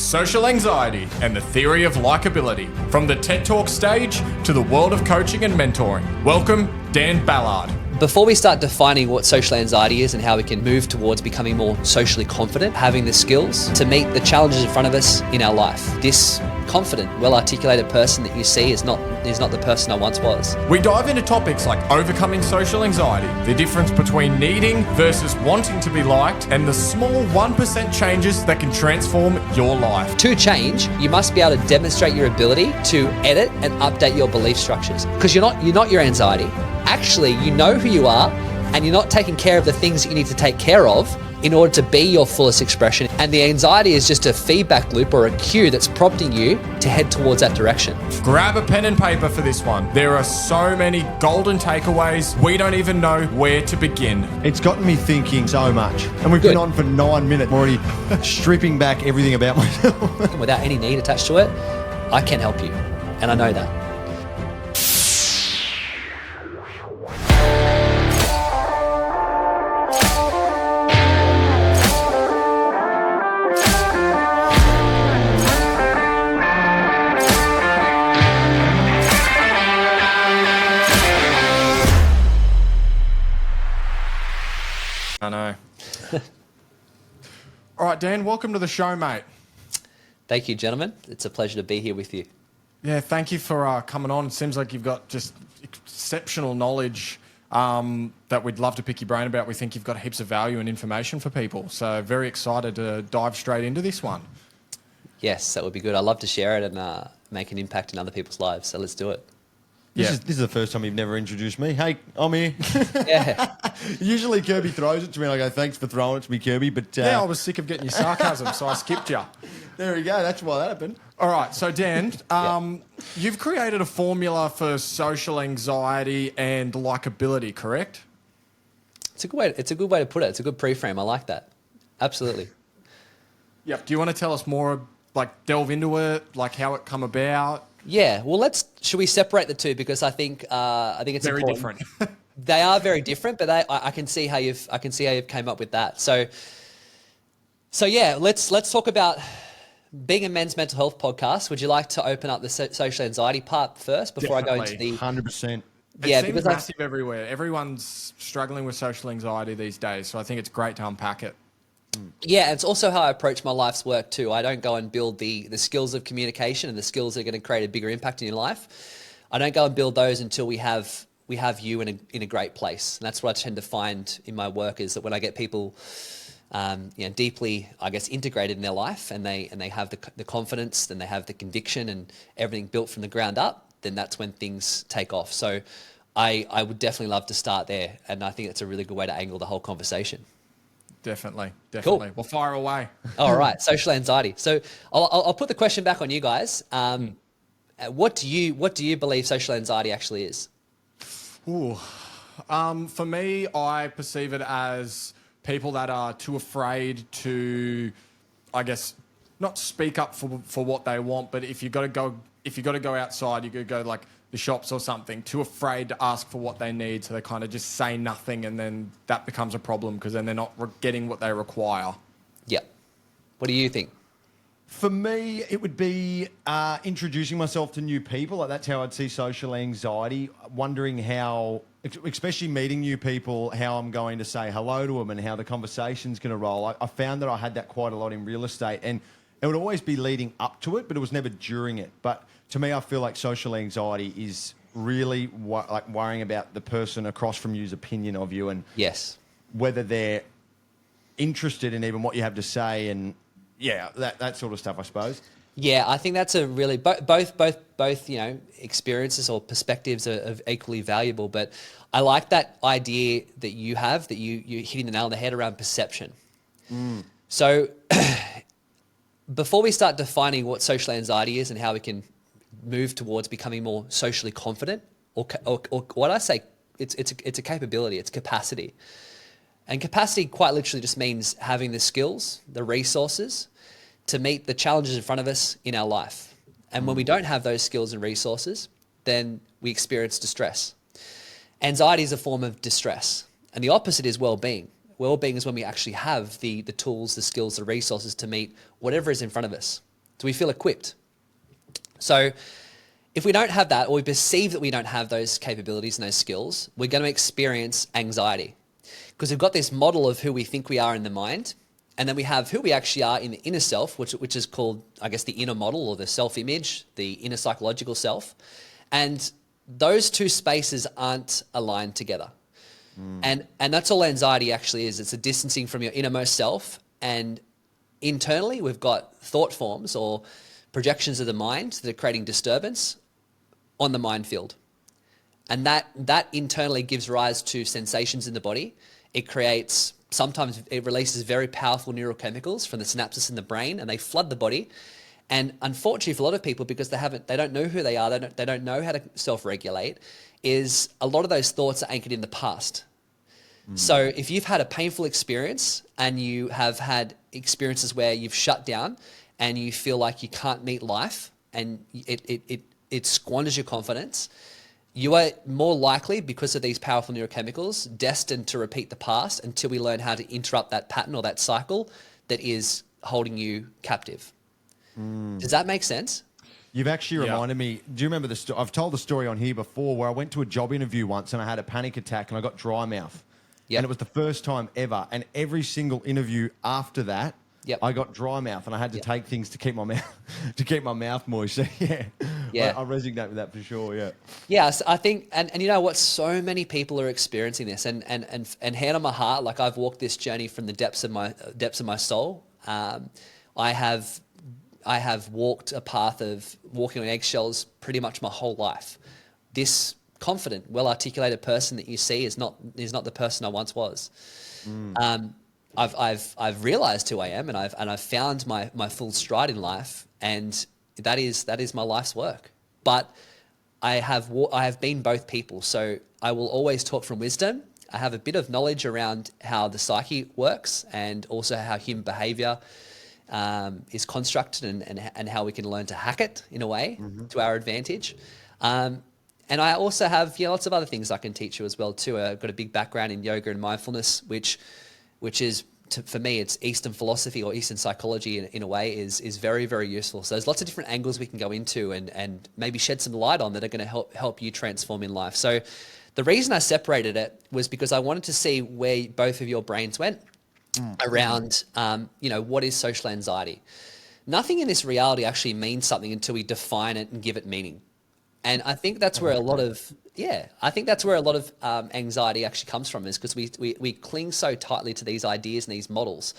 social anxiety, and the theory of likability. From the TED Talk stage to the world of coaching and mentoring. Welcome, Dan Ballard. Before we start defining what social anxiety is and how we can move towards becoming more socially confident, having the skills to meet the challenges in front of us in our life. This confident, well-articulated person that you see is not the person I once was. We dive into topics like overcoming social anxiety, the difference between needing versus wanting to be liked, and the small 1% changes that can transform your life. To change, you must be able to demonstrate your ability to edit and update your belief structures. Because you're not your anxiety. Actually, you know who you are, and you're not taking care of the things that you need to take care of in order to be your fullest expression. And the anxiety is just a feedback loop or a cue that's prompting you to head towards that direction. Grab a pen and paper for this one. There are so many golden takeaways, we don't even know where to begin. It's gotten me thinking so much. And we've been on for 9 minutes. I'm already stripping back everything about myself. Without any need attached to it, I can help you. And I know that. I know. All right, Dan, welcome to the show, mate. Thank you, gentlemen. It's a pleasure to be here with you. Yeah, thank you for coming on. It seems like you've got just exceptional knowledge that we'd love to pick your brain about. We think you've got heaps of value and information for people. So very excited to dive straight into this one. Yes, that would be good. I'd love to share it and make an impact in other people's lives. So let's do it. This is the first time you've never introduced me. Hey, I'm here. Yeah. Usually Kirby throws it to me and I go, thanks for throwing it to me, Kirby. But yeah, I was sick of getting your sarcasm, so I skipped you. There we go. That's why that happened. All right, so Dan, you've created a formula for social anxiety and likability, correct? It's a good way to put it. It's a good pre-frame. I like that. Absolutely. Yep. Do you want to tell us more, like delve into it, like how it come about? Yeah. Well, should we separate the two, because I think it's very important. different. They are very different, but I can see how you've came up with that. So yeah, let's talk about being a men's mental health podcast. Would you like to open up the social anxiety part first before Definitely. I go into the 100%. Yeah, it seems because massive everywhere. Everyone's struggling with social anxiety these days, so I think it's great to unpack it. Yeah, it's also how I approach my life's work too. I don't go and build the skills of communication and the skills that are going to create a bigger impact in your life. I don't go and build those until we have you in a great place. And that's what I tend to find in my work, is that when I get people deeply, I guess, integrated in their life, and they have the confidence, and they have the conviction and everything built from the ground up, then that's when things take off. So I would definitely love to start there, and I think that's a really good way to angle the whole conversation. Definitely. Cool. Well, fire away. All right, social anxiety. So I'll put the question back on you guys. What do you believe social anxiety actually is? Ooh. For me, I perceive it as people that are too afraid to, I guess, not speak up for what they want, but if you got to go outside, you could go like the shops or something, too afraid to ask for what they need, so they kind of just say nothing, and then that becomes a problem because then they're not getting what they require. Yeah. What do you think? For me, it would be introducing myself to new people. Like, that's how I'd see social anxiety, wondering how, especially meeting new people, how I'm going to say hello to them and how the conversation's going to roll. I found that I had that quite a lot in real estate, and it would always be leading up to it, but it was never during it. But to me, I feel like social anxiety is really worrying about the person across from you's opinion of you, and Yes. whether they're interested in even what you have to say, and yeah, that sort of stuff, I suppose. Yeah, I think that's a really both experiences or perspectives are equally valuable. But I like that idea that you have, that you're hitting the nail on the head around perception. So before we start defining what social anxiety is and how we can move towards becoming more socially confident, or what I say, it's a capability, it's capacity. And capacity quite literally just means having the skills, the resources to meet the challenges in front of us in our life. And when we don't have those skills and resources, then we experience distress. Anxiety is a form of distress. And the opposite is well-being. Well-being is when we actually have the tools, the skills, the resources to meet whatever is in front of us. Do we feel equipped? So if we don't have that, or we perceive that we don't have those capabilities and those skills, we're going to experience anxiety, because we've got this model of who we think we are in the mind, and then we have who we actually are in the inner self, which is called, I guess, the inner model, or the self-image, the inner psychological self. And those two spaces aren't aligned together. And that's all anxiety actually is. It's a distancing from your innermost self. And internally, we've got thought forms or projections of the mind that are creating disturbance on the mind field. And that internally gives rise to sensations in the body. Sometimes it releases very powerful neurochemicals from the synapses in the brain, and they flood the body. And unfortunately for a lot of people, because they don't know who they are, they don't know how to self-regulate, is a lot of those thoughts are anchored in the past. So if you've had a painful experience and you have had experiences where you've shut down and you feel like you can't meet life and it squanders your confidence, you are more likely, because of these powerful neurochemicals, destined to repeat the past until we learn how to interrupt that pattern or that cycle that is holding you captive. Does that make sense? You've actually reminded me. Do you remember the story? I've told the story on here before, where I went to a job interview once and I had a panic attack and I got dry mouth. Yep. And it was the first time ever. And every single interview after that, I got dry mouth and I had to take things to keep my mouth moist. So Yeah. I resonate with that for sure. Yeah. Yeah, so I think, and you know what, so many people are experiencing this, and hand on my heart, like I've walked this journey from the depths of my soul. I have walked a path of walking on eggshells pretty much my whole life. This confident, well-articulated person that you see is not the person I once was. I've realized who I am, and I've found my full stride in life, and that is my life's work. But I have been both people, so I will always talk from wisdom. I have a bit of knowledge around how the psyche works, and also how human behavior is constructed, and how we can learn to hack it in a way to our advantage. And I also have lots of other things I can teach you as well too. I've got a big background in yoga and mindfulness, which is, for me, it's Eastern philosophy or Eastern psychology in a way is very, very useful. So there's lots of different angles we can go into and maybe shed some light on that are going to help you transform in life. So the reason I separated it was because I wanted to see where both of your brains went around, what is social anxiety. Nothing in this reality actually means something until we define it and give it meaning. And I think that's where a lot of anxiety actually comes from, is because we cling so tightly to these ideas and these models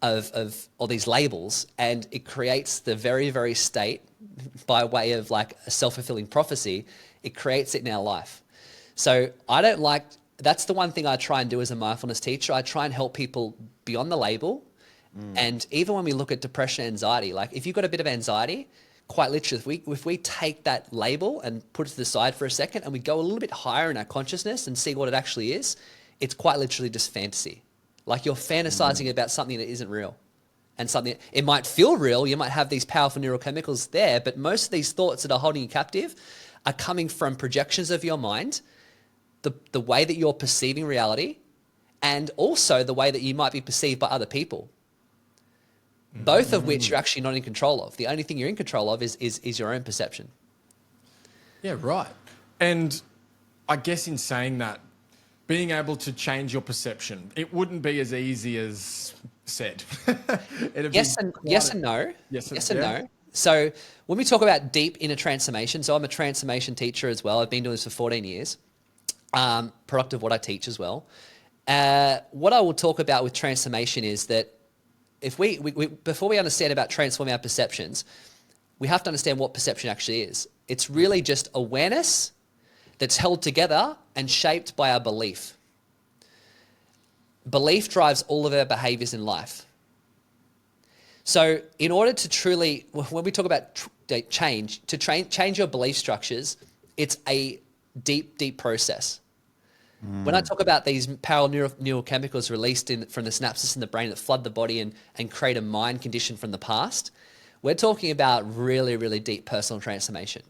or these labels, and it creates the very, very state, by way of like a self-fulfilling prophecy, it creates it in our life. So that's the one thing I try and do as a mindfulness teacher. I try and help people beyond the label. And even when we look at depression, anxiety, like if you've got a bit of anxiety, quite literally, if we take that label and put it to the side for a second and we go a little bit higher in our consciousness and see what it actually is, it's quite literally just fantasy. Like you're fantasizing about something that isn't real. And something, it might feel real, you might have these powerful neurochemicals there, but most of these thoughts that are holding you captive are coming from projections of your mind, the way that you're perceiving reality, and also the way that you might be perceived by other people. Both of which you're actually not in control of. The only thing you're in control of is your own perception. Yeah, right. And I guess in saying that, being able to change your perception, it wouldn't be as easy as said. Yes and no. Yes and no. So when we talk about deep inner transformation, so I'm a transformation teacher as well. I've been doing this for 14 years, product of what I teach as well. What I will talk about with transformation is that if we before we understand about transforming our perceptions, we have to understand what perception actually is. It's really just awareness that's held together and shaped by our belief. Belief drives all of our behaviors in life. So in order to truly, when we talk about change your belief structures, it's a deep, deep process. When I talk about these powerful neurochemicals released from the synapses in the brain that flood the body and create a mind condition from the past, we're talking about really, really deep personal transformation.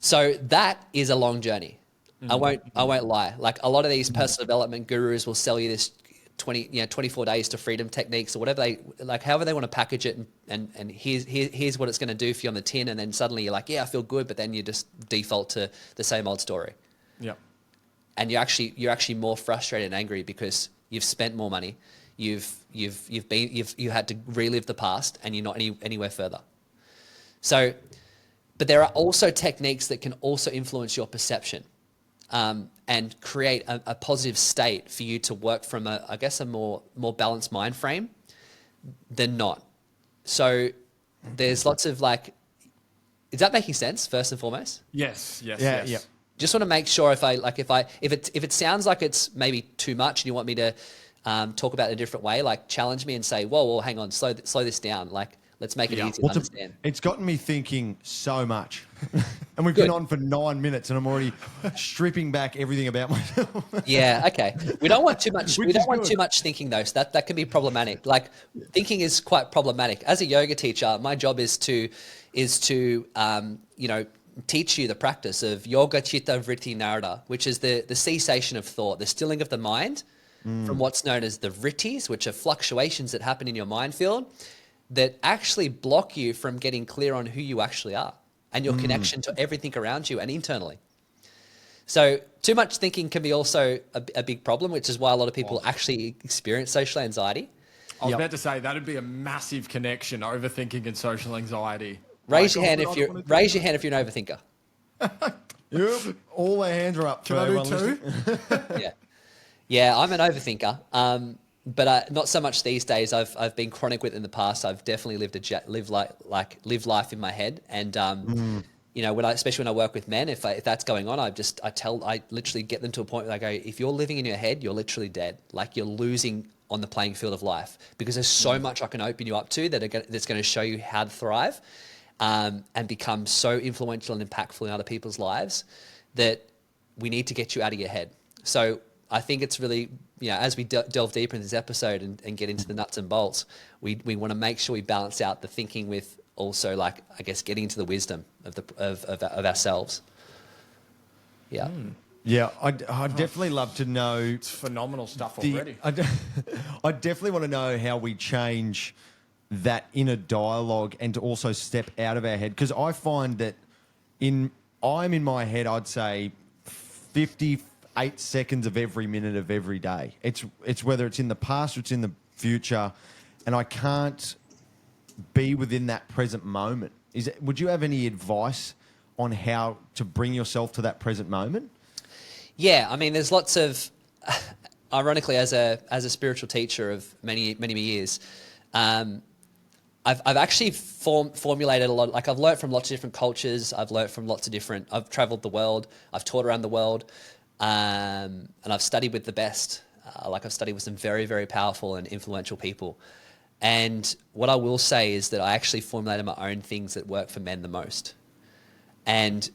So that is a long journey. I won't lie. Like a lot of these personal development gurus will sell you this 24 days to freedom techniques or whatever however they want to package it, and here's what it's going to do for you on the tin, and then suddenly you're like, yeah, I feel good, but then you just default to the same old story. Yeah. And you're actually more frustrated and angry because you've spent more money, you had to relive the past, and you're not anywhere further. So, but there are also techniques that can also influence your perception, and create a positive state for you to work from a more balanced mind frame than not. So there's lots of is that making sense first and foremost? Yes. Yeah. Just want to make sure if it sounds like it's maybe too much and you want me to talk about it a different way, challenge me and say, whoa, hang on, slow this down. Let's make it easy to understand. It's gotten me thinking so much. And we've been on for 9 minutes and I'm already stripping back everything about myself. Yeah, okay. We don't want too much. We don't want too much thinking though. So that can be problematic. Thinking is quite problematic. As a yoga teacher, my job is to teach you the practice of yoga chitta vritti narada, which is the cessation of thought, the stilling of the mind from what's known as the vrittis, which are fluctuations that happen in your mind field that actually block you from getting clear on who you actually are and your connection to everything around you and internally. So too much thinking can be also a big problem, which is why a lot of people actually experience social anxiety. I was about to say that'd be a massive connection, overthinking and social anxiety. Raise your hand if you're an overthinker. Yep. All our hands are up. Can I do two? Yeah, I'm an overthinker. But not so much these days. I've been chronic with it in the past. I've definitely live life in my head, and especially when I work with men, if that's going on, I literally get them to a point where I go, if you're living in your head, you're literally dead. You're losing on the playing field of life, because there's so much I can open you up to that's going to show you how to thrive, and become so influential and impactful in other people's lives that we need to get you out of your head. So I think it's really, as we delve deeper in this episode and get into the nuts and bolts, we want to make sure we balance out the thinking with also, getting into the wisdom of ourselves. Yeah. Yeah, I'd definitely love to know. It's phenomenal stuff already. I definitely want to know how we change that inner dialogue and to also step out of our head. Because I find that I'm in my head, I'd say 58 seconds of every minute of every day. It's whether it's in the past or it's in the future, and I can't be within that present moment. Would you have any advice on how to bring yourself to that present moment? Yeah, I mean, there's lots of, ironically, as a spiritual teacher of many years, I've actually formulated a lot. I've learned from lots of different cultures. I've traveled the world. I've taught around the world, and I've studied with the best. I've studied with some very, very powerful and influential people. And what I will say is that I actually formulated my own things that work for men the most. And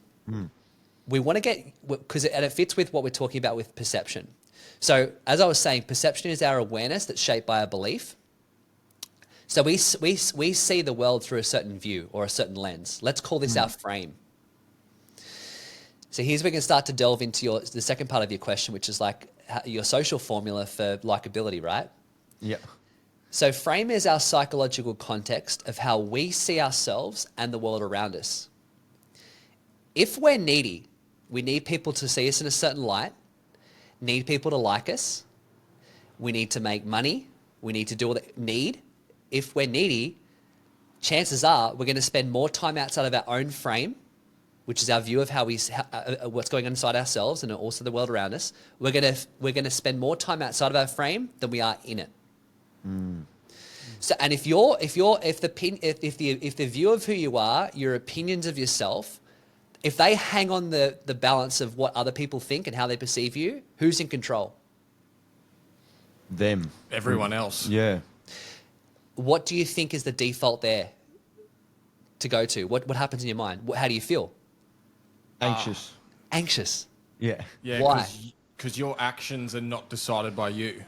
we want to get, because it fits with what we're talking about with perception. So as I was saying, perception is our awareness that's shaped by our belief. So we see the world through a certain view or a certain lens. Let's call this our frame. So here's where we can start to delve into the second part of your question, which is your social formula for likability, right? Yeah. So frame is our psychological context of how we see ourselves and the world around us. If we're needy, we need people to see us in a certain light, need people to like us, we need to make money, we need to do all that need. If we're needy, chances are we're going to spend more time outside of our own frame, which is our view of what's going on inside ourselves and also the world around us. We're going to spend more time outside of our frame than we are in it. So, and if the view of who you are, your opinions of yourself, if they hang on the balance of what other people think and how they perceive you, who's in control? Them. Everyone else. Yeah. What do you think is the default there to go to? What happens in your mind? How do you feel? Anxious. Anxious. Yeah. Yeah. Why? Because your actions are not decided by you.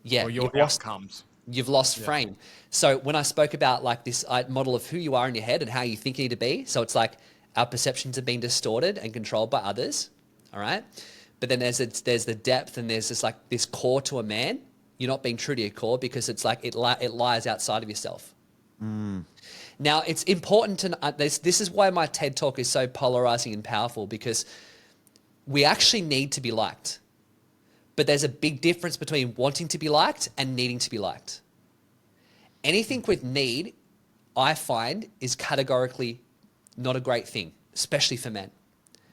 Yeah. Or your outcomes. You've lost frame. So when I spoke about this model of who you are in your head and how you think you need to be, so it's our perceptions are being distorted and controlled by others, all right? But then there's the depth, and there's this core to a man you're not being true to your core because it's like it lies outside of yourself. Now, it's important to this is why my TED Talk is so polarizing and powerful, because we actually need to be liked. But there's a big difference between wanting to be liked and needing to be liked. Anything with need, I find, is categorically not a great thing, especially for men.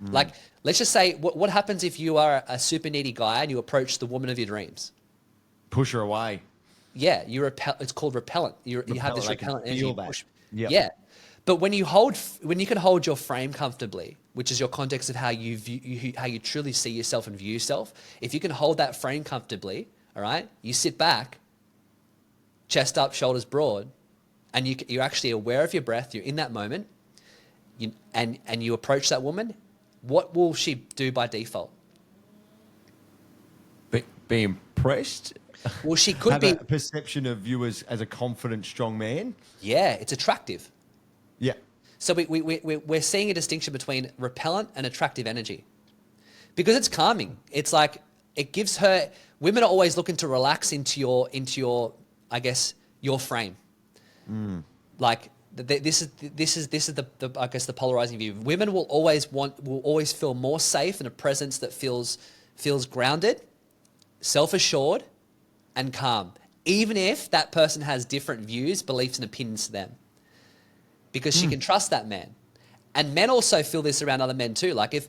Like, let's just say, what happens if you are a super needy guy and you approach the woman of your dreams? Push her away. Yeah, it's called repellent. You have this repellent energy. Feel that. Yep. Yeah. But when you can hold your frame comfortably, which is your context of how how you truly see yourself and view yourself, if you can hold that frame comfortably, all right, you sit back, chest up, shoulders broad, and you're actually aware of your breath. You're in that moment, and you approach that woman. What will she do by default? Be impressed. Well, she could Have be. a perception of you as a confident, strong man. Yeah, it's attractive. Yeah. So we're seeing a distinction between repellent and attractive energy, because it's calming. It's like it gives her. Women are always looking to relax into your I guess your frame. Like this is the I guess the polarizing view. Women will always feel more safe in a presence that feels grounded, self-assured, and calm, even if that person has different views, beliefs, and opinions to them, because she can trust that man. And men also feel this around other men too. Like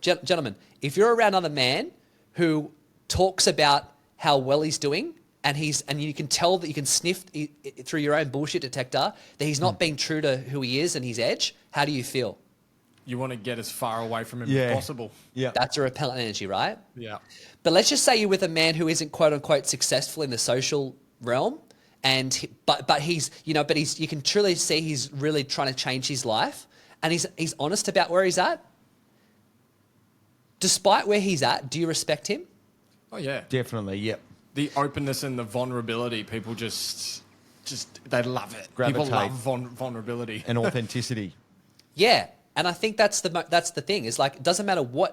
gentlemen, if you're around another man who talks about how well he's doing, and you can tell that you can sniff through your own bullshit detector that he's not being true to who he is and his edge, how do you feel? You want to get as far away from him Yeah. as possible. Yeah. That's a repellent energy, right? Yeah. But let's just say you're with a man who isn't quote unquote successful in the social realm, but he's you can truly see he's really trying to change his life, and he's honest about where he's at. Despite where he's at, do you respect him? Oh yeah. Definitely. Yep. The openness and the vulnerability, people just they love it. People Gravitate. love vulnerability. And authenticity. Yeah, and I think that's the thing. Is like, doesn't matter where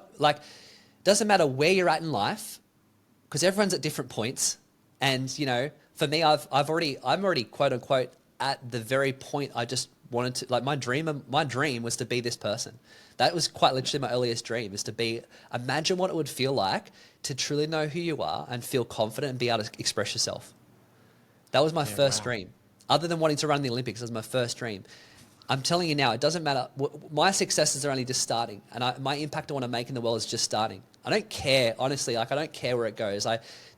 you're at in life, because everyone's at different points. And for me, I'm already quote unquote at the very point I just wanted to, like, my dream was to be this person. That was quite literally my earliest dream, is to imagine what it would feel like to truly know who you are and feel confident and be able to express yourself. That was my first dream. Other than wanting to run the Olympics, that was my first dream. I'm telling you now, it doesn't matter. My successes are only just starting, and my impact I want to make in the world is just starting. I don't care, honestly. Like, I don't care where it goes.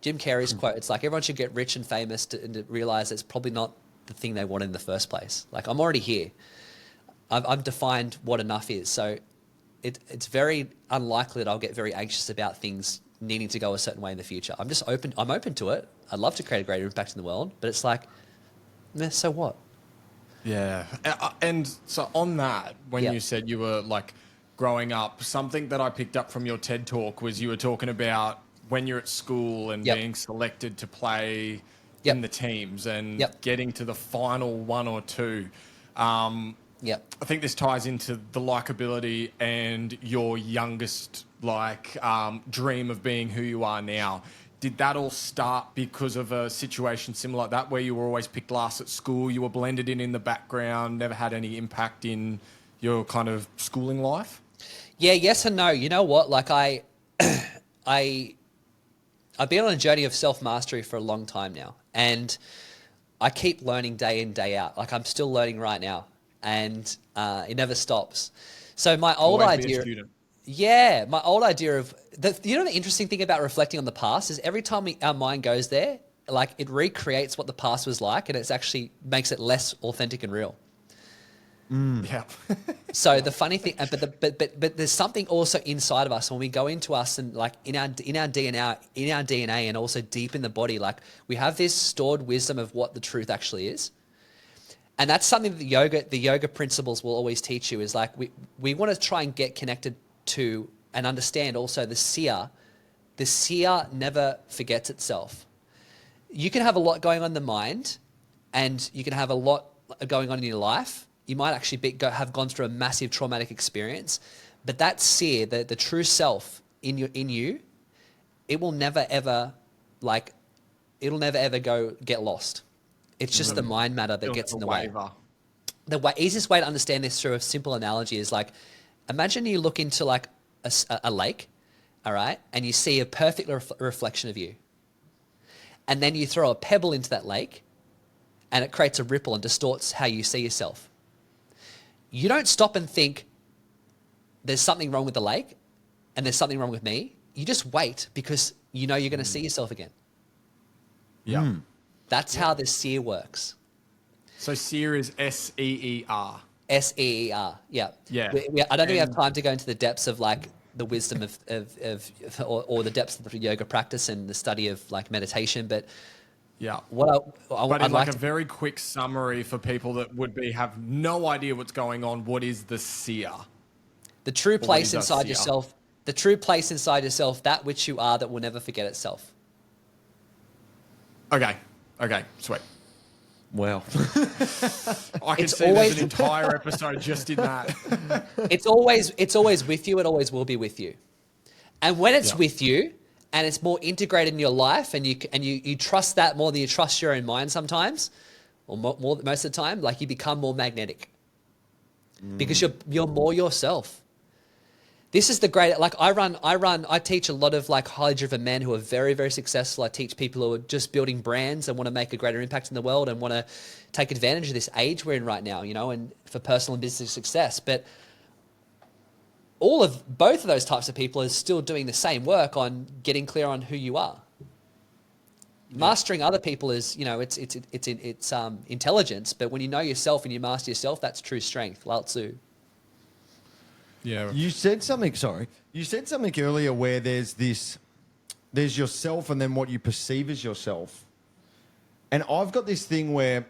Jim Carrey's quote, it's like everyone should get rich and famous to realize it's probably not the thing they wanted in the first place. Like, I'm already here. I've defined what enough is. So it's very unlikely that I'll get very anxious about things needing to go a certain way in the future. I'm open to it. I'd love to create a greater impact in the world, but it's like, so what? Yeah. And so on that, when Yeah. you said you were like growing up, something that I picked up from your TED Talk was you were talking about when you're at school and Yep. being selected to play Yep. in the teams and Yep. getting to the final one or two. Yeah. I think this ties into the likability and your youngest dream of being who you are now. Did that all start because of a situation similar like that, where you were always picked last at school, you were blended in the background, never had any impact in your kind of schooling life? Yeah, yes and no. You know what? Like I've been on a journey of self-mastery for a long time now, and I keep learning day in, day out. Like, I'm still learning right now, and it never stops. So my old Always be a idea, student. yeah, my old idea of the interesting thing about reflecting on the past is every time our mind goes there, like, it recreates what the past was like, and it's actually makes it less authentic and real. Yeah. So the funny thing, but there's something also inside of us when we go into us and, like, in our DNA and also deep in the body, like, we have this stored wisdom of what the truth actually is, and that's something that the yoga principles will always teach you. Is like we want to try and get connected to and understand also the seer. The seer never forgets itself. You can have a lot going on in the mind, and you can have a lot going on in your life. You might actually have gone through a massive traumatic experience, but that seer, the true self in you, it will never ever like, it'll never ever get lost. It's just the mind matter that It'll gets in never the way. waver. The easiest way to understand this through a simple analogy is like, imagine you look into like a lake, all right, and you see a perfect reflection of you. And then you throw a pebble into that lake and it creates a ripple and distorts how you see yourself. You don't stop and think there's something wrong with the lake and there's something wrong with me. You just wait because you know you're going to see yourself again. Yeah. That's how this seer works. So seer is S-E-E-R. S-E-E-R, yeah. Yeah. I don't think we have time to go into the depths of like the wisdom or the depths of the yoga practice and the study of like meditation, but Yeah. what But I'd in like like a to, very quick summary for people that have no idea what's going on, what is the seer? the true place is a inside seer? yourself, the true place inside yourself, that which you are that will never forget itself. Okay. Sweet. Wow. I can It's see always- there's an entire episode just in that. It's always with you. It always will be with you. And when it's Yeah. with you and it's more integrated in your life and you trust that more than you trust your own mind sometimes, or more most of the time, like you become more magnetic because you're more yourself. This is the great, like I teach a lot of like highly driven men who are very, very successful. I teach people who are just building brands and want to make a greater impact in the world and want to take advantage of this age we're in right now, you know, and for personal and business success. But both of those types of people are still doing the same work on getting clear on who you are. Mastering other people is, you know, it's intelligence, but when you know yourself and you master yourself, that's true strength. Lao Tzu. Yeah. You said something, You said something earlier where there's yourself and then what you perceive as yourself. And I've got this thing where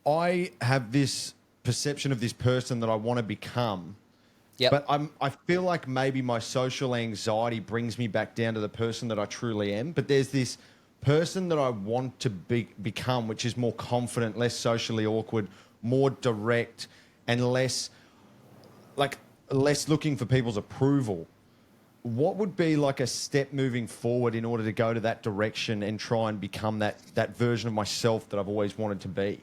I have this perception of this person that I want to become. Yep. But I feel like maybe my social anxiety brings me back down to the person that I truly am. But there's this person that I want to become, which is more confident, less socially awkward, more direct, and less looking for people's approval. What would be like a step moving forward in order to go to that direction and try and become that version of myself that I've always wanted to be?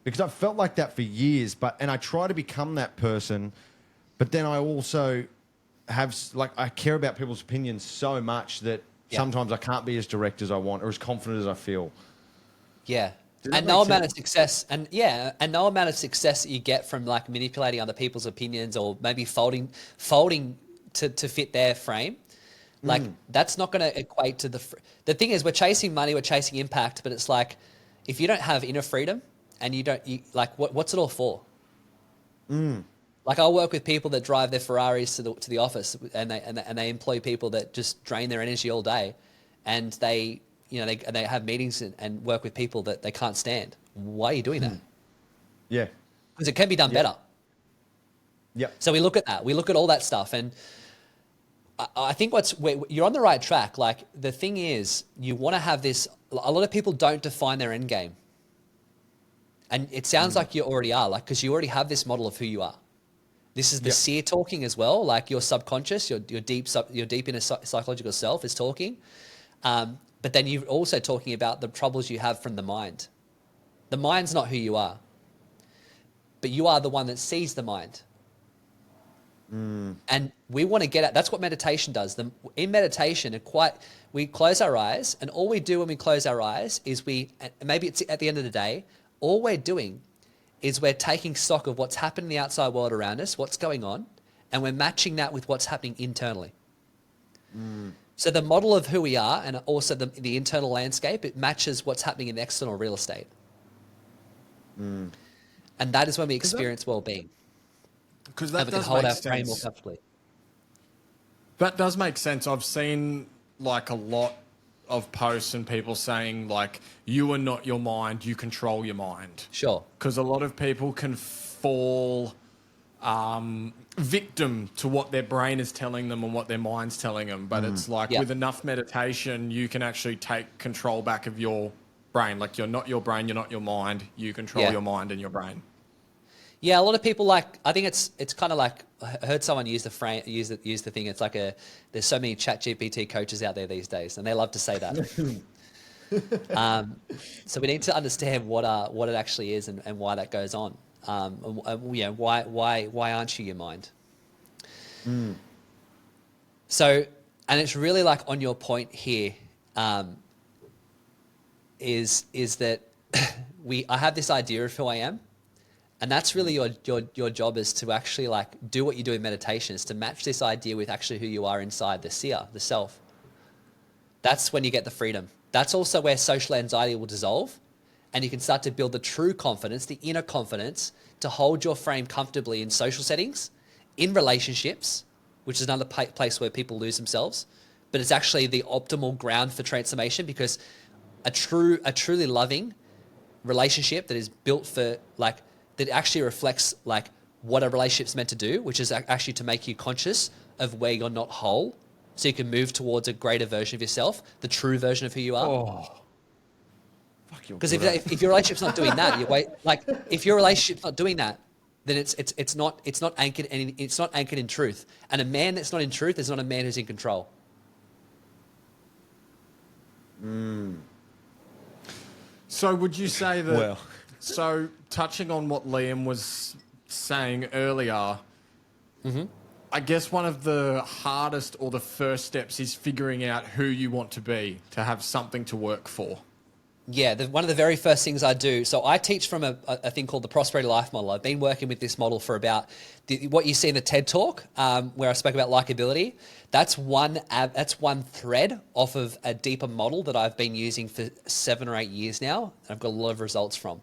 Because I've felt like that for years, and I try to become that person, but then I also I care about people's opinions so much that sometimes I can't be as direct as I want or as confident as I feel. Yeah. that And make no amount of sense? success, and no amount of success that you get from like manipulating other people's opinions or maybe folding to fit their frame, like that's not going to equate to the thing is we're chasing money, we're chasing impact, but it's like if you don't have inner freedom and you what's it all for? Like I'll work with people that drive their Ferraris to the office and they employ people that just drain their energy all day, and they have meetings and work with people that they can't stand. Why are you doing that? Yeah. Because it can be done better. Yep. So we look at that. We look at all that stuff. And I think you're on the right track. Like the thing is, you want to have this, a lot of people don't define their end game. And it sounds like you already are, like, because you already have this model of who you are. This is the seer talking as well. Like your subconscious, your deep inner psychological self is talking. But then you're also talking about the troubles you have from the mind. The mind's not who you are, but you are the one that sees the mind. And we want to get at, that's what meditation does. In meditation, we close our eyes, and all we do when we close our eyes is maybe it's at the end of the day, all we're doing is we're taking stock of what's happening in the outside world around us, what's going on, and we're matching that with what's happening internally. So the model of who we are and also the internal landscape, it matches what's happening in the external real estate. And that is when we experience well-being. Because that And we can does hold make our frame more sense. comfortably. That does make sense. I've seen like a lot of posts and people saying like, you are not your mind, you control your mind. Sure. Because a lot of people can fall victim to what their brain is telling them and what their mind's telling them. But it's like with enough meditation, you can actually take control back of your brain. Like you're not your brain, you're not your mind. You control your mind and your brain. Yeah, a lot of people like. I think it's kind of like I heard someone use the thing. It's like there's so many Chat GPT coaches out there these days, and they love to say that. So we need to understand what it actually is and why that goes on. Why aren't you your mind? So, and it's really like on your point here, is that I have this idea of who I am. And that's really your job, is to actually like do what you do in meditation, is to match this idea with actually who you are inside, the seer, the self. That's when you get the freedom. That's also where social anxiety will dissolve, and you can start to build the true confidence, the inner confidence, to hold your frame comfortably in social settings, in relationships, which is another place where people lose themselves. But it's actually the optimal ground for transformation, because a truly loving relationship that is built for like, that actually reflects like what a relationship's meant to do, which is actually to make you conscious of where you're not whole, so you can move towards a greater version of yourself, the true version of who you are. Oh, fuck you. Because if your relationship's not doing that, if your relationship's not doing that, then it's not anchored in truth. And a man that's not in truth is not a man who's in control. So would you say that? Well. So touching on what Liam was saying earlier, I guess one of the hardest or the first steps is figuring out who you want to be, to have something to work for. Yeah, one of the very first things I do, so I teach from a thing called the Prosperity Life Model. I've been working with this model for about what you see in the TED Talk, where I spoke about likability. That's one thread off of a deeper model that I've been using for 7 or 8 years now. I've got a lot of results from.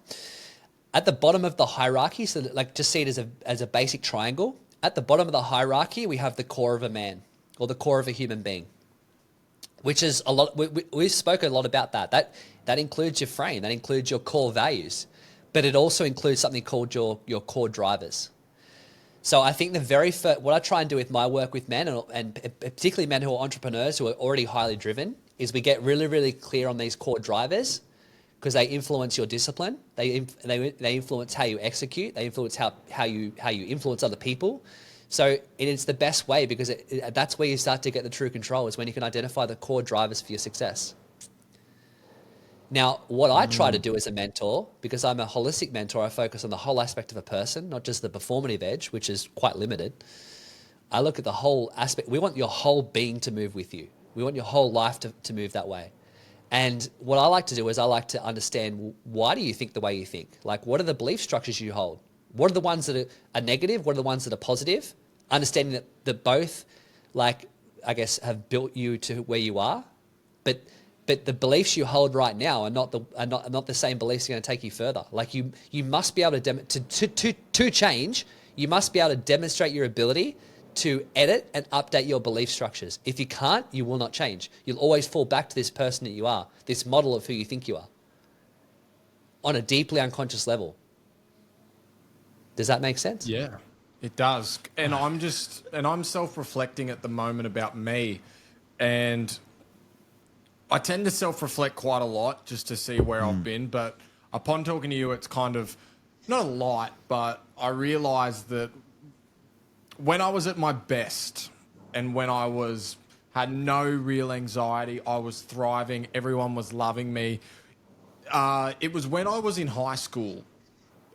At the bottom of the hierarchy, so like just see it as a basic triangle. At the bottom of the hierarchy, we have the core of a man, or the core of a human being, which is a lot. We've spoken a lot about that. That includes your frame, that includes your core values, but it also includes something called your core drivers. So I think the very first, what I try and do with my work with men, and particularly men who are entrepreneurs who are already highly driven, is we get really, really clear on these core drivers, because they influence your discipline. They influence how you execute. They influence how you influence other people. So it's the best way, because that's where you start to get the true control, is when you can identify the core drivers for your success. Now, what I try to do as a mentor, because I'm a holistic mentor, I focus on the whole aspect of a person, not just the performative edge, which is quite limited. I look at the whole aspect. We want your whole being to move with you. We want your whole life to move that way. And what I like to do is I like to understand, why do you think the way you think? Like, what are the belief structures you hold? What are the ones that are negative? What are the ones that are positive? Understanding that both, like, I guess, have built you to where you are, but the beliefs you hold right now are not the same beliefs that are going to take you further. Like, you must be able to change. You must be able to demonstrate your ability to edit and update your belief structures. If you can't, you will not change. You'll always fall back to this person that you are, this model of who you think you are, on a deeply unconscious level. Does that make sense? Yeah, it does. And I'm self-reflecting at the moment about me, and I tend to self-reflect quite a lot just to see where I've been. But upon talking to you, it's kind of not a lot, but I realized that when I was at my best, and when I had no real anxiety, I was thriving, everyone was loving me. It was when I was in high school,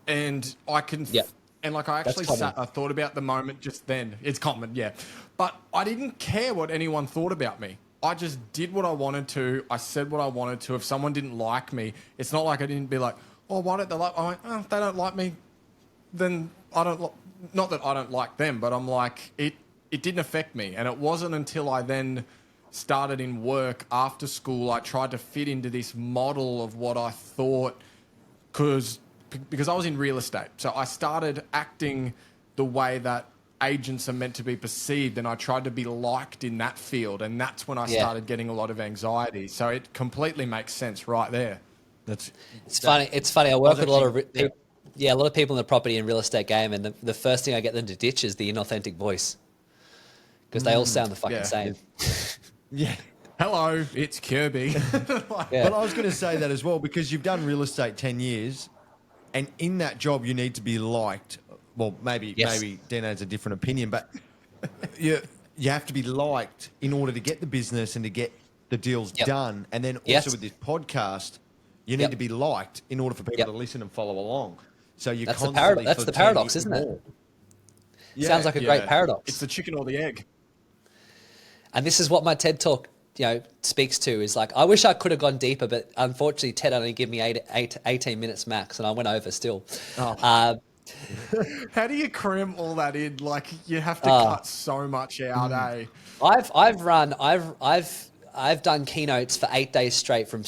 and I can, and like I actually I thought about the moment just then. It's common, yeah, but I didn't care what anyone thought about me. I just did what I wanted to. I said what I wanted to. If someone didn't like me, it's not like I didn't be like, oh, why don't they like? I went, oh, if they don't like me, then I don't. Not that I don't like them, but I'm like, it didn't affect me. And it wasn't until I then started in work after school, I tried to fit into this model of what I thought, because I was in real estate. So I started acting the way that agents are meant to be perceived, and I tried to be liked in that field. And that's when I started getting a lot of anxiety. So it completely makes sense right there. It's funny. I work with a lot of people. Yeah, a lot of people in the property and real estate game, and the first thing I get them to ditch is the inauthentic voice, because they all sound the fucking same. Yeah. Hello, it's Kirby. But I was going to say that as well, because you've done real estate 10 years, and in that job you need to be liked well, maybe Yes. Dan has a different opinion, but you have to be liked in order to get the business and to get the deals Yep. done. And then also Yes. with this podcast, you need Yep. to be liked in order for people Yep. to listen and follow along. So you're That's the constantly that's sort the of turning paradox, isn't it? more. Sounds like a great paradox. It's the chicken or the egg. And this is what my TED Talk, speaks to, is like, I wish I could have gone deeper, but unfortunately Ted only gave me 18 minutes max, and I went over still. Oh. How do you cram all that in? Like, you have to cut so much out, eh? I've done keynotes for 8 days straight from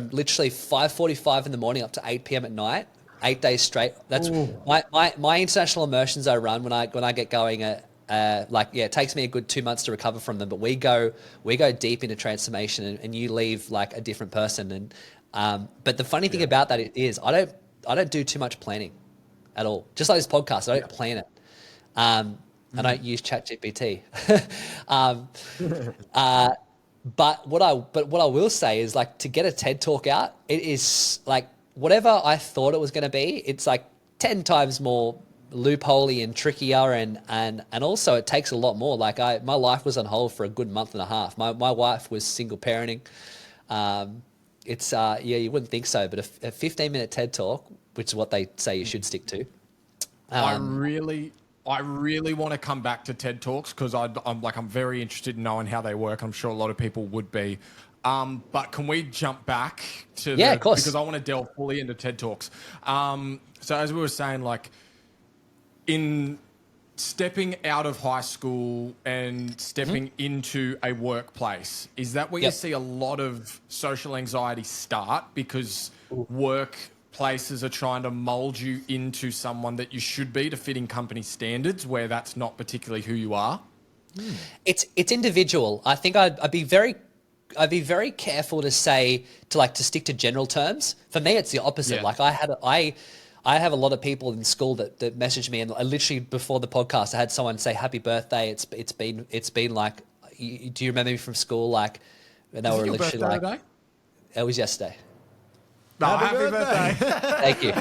literally 5:45 in the morning up to 8 p.m. at night. 8 days straight. That's my international immersions I run when I get going. It takes me a good 2 months to recover from them, but we go deep into transformation, and you leave like a different person. And but the funny thing about that is I don't do too much planning at all. Just like this podcast, I don't plan it. I don't use ChatGPT. But what I will say is, like, to get a TED Talk out, it is like whatever I thought it was going to be. It's like 10 times more loopholey and trickier, and also it takes a lot more. Like, my life was on hold for a good month and a half. My wife was single parenting. You wouldn't think so, but a 15-minute TED Talk, which is what they say you should stick to. I really want to come back to TED Talks because I'm very interested in knowing how they work. I'm sure a lot of people would be. But can we jump back to of course, because I want to delve fully into TED Talks. So as we were saying, like, in stepping out of high school and stepping into a workplace, is that where you see a lot of social anxiety start? Because workplaces are trying to mold you into someone that you should be to fit in company standards, where that's not particularly who you are? It's individual. I think I'd be very careful to stick to general terms. For me, it's the opposite. Yeah. Like, I have a lot of people in school that message me, and I literally before the podcast, I had someone say happy birthday. It's been like, do you remember me from school? Like, and they Is were it your literally birthday like, today? it was yesterday. No, happy birthday. Thank you.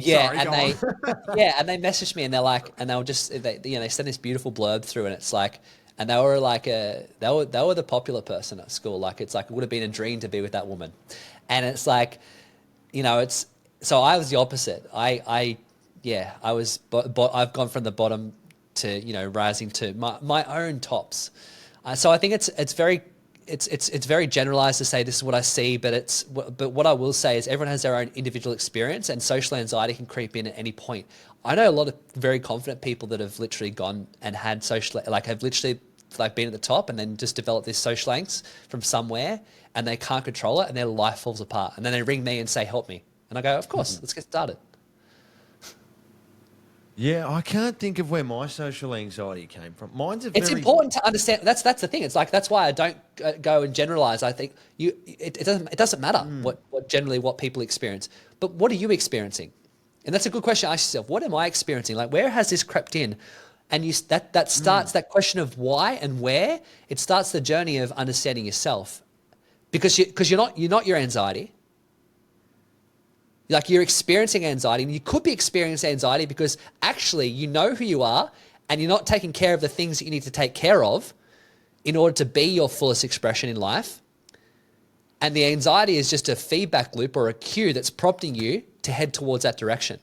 Sorry, and they messaged me, and they're like, and they send this beautiful blurb through, and it's like, and they were like they were the popular person at school. Like, it's like, it would have been a dream to be with that woman, and it's like, so I was the opposite. I've gone from the bottom to rising to my own tops. So I think it's very generalized to say this is what I see, but what I will say is everyone has their own individual experience, and social anxiety can creep in at any point. I know a lot of very confident people that have literally gone and had have literally been at the top and then just developed this social angst from somewhere, and they can't control it, and their life falls apart. And then they ring me and say, help me. And I go, of course, let's get started. Yeah, I can't think of where my social anxiety came from. It's important to understand. That's the thing. It's like, that's why I don't go and generalize. I think it doesn't matter what people experience, but what are you experiencing? And that's a good question to ask yourself. What am I experiencing? Like, where has this crept in? And that starts that question of why and where. It starts the journey of understanding yourself, because you're not your anxiety. Like, you're experiencing anxiety, and you could be experiencing anxiety because actually you know who you are, and you're not taking care of the things that you need to take care of in order to be your fullest expression in life. And the anxiety is just a feedback loop or a cue that's prompting you to head towards that direction.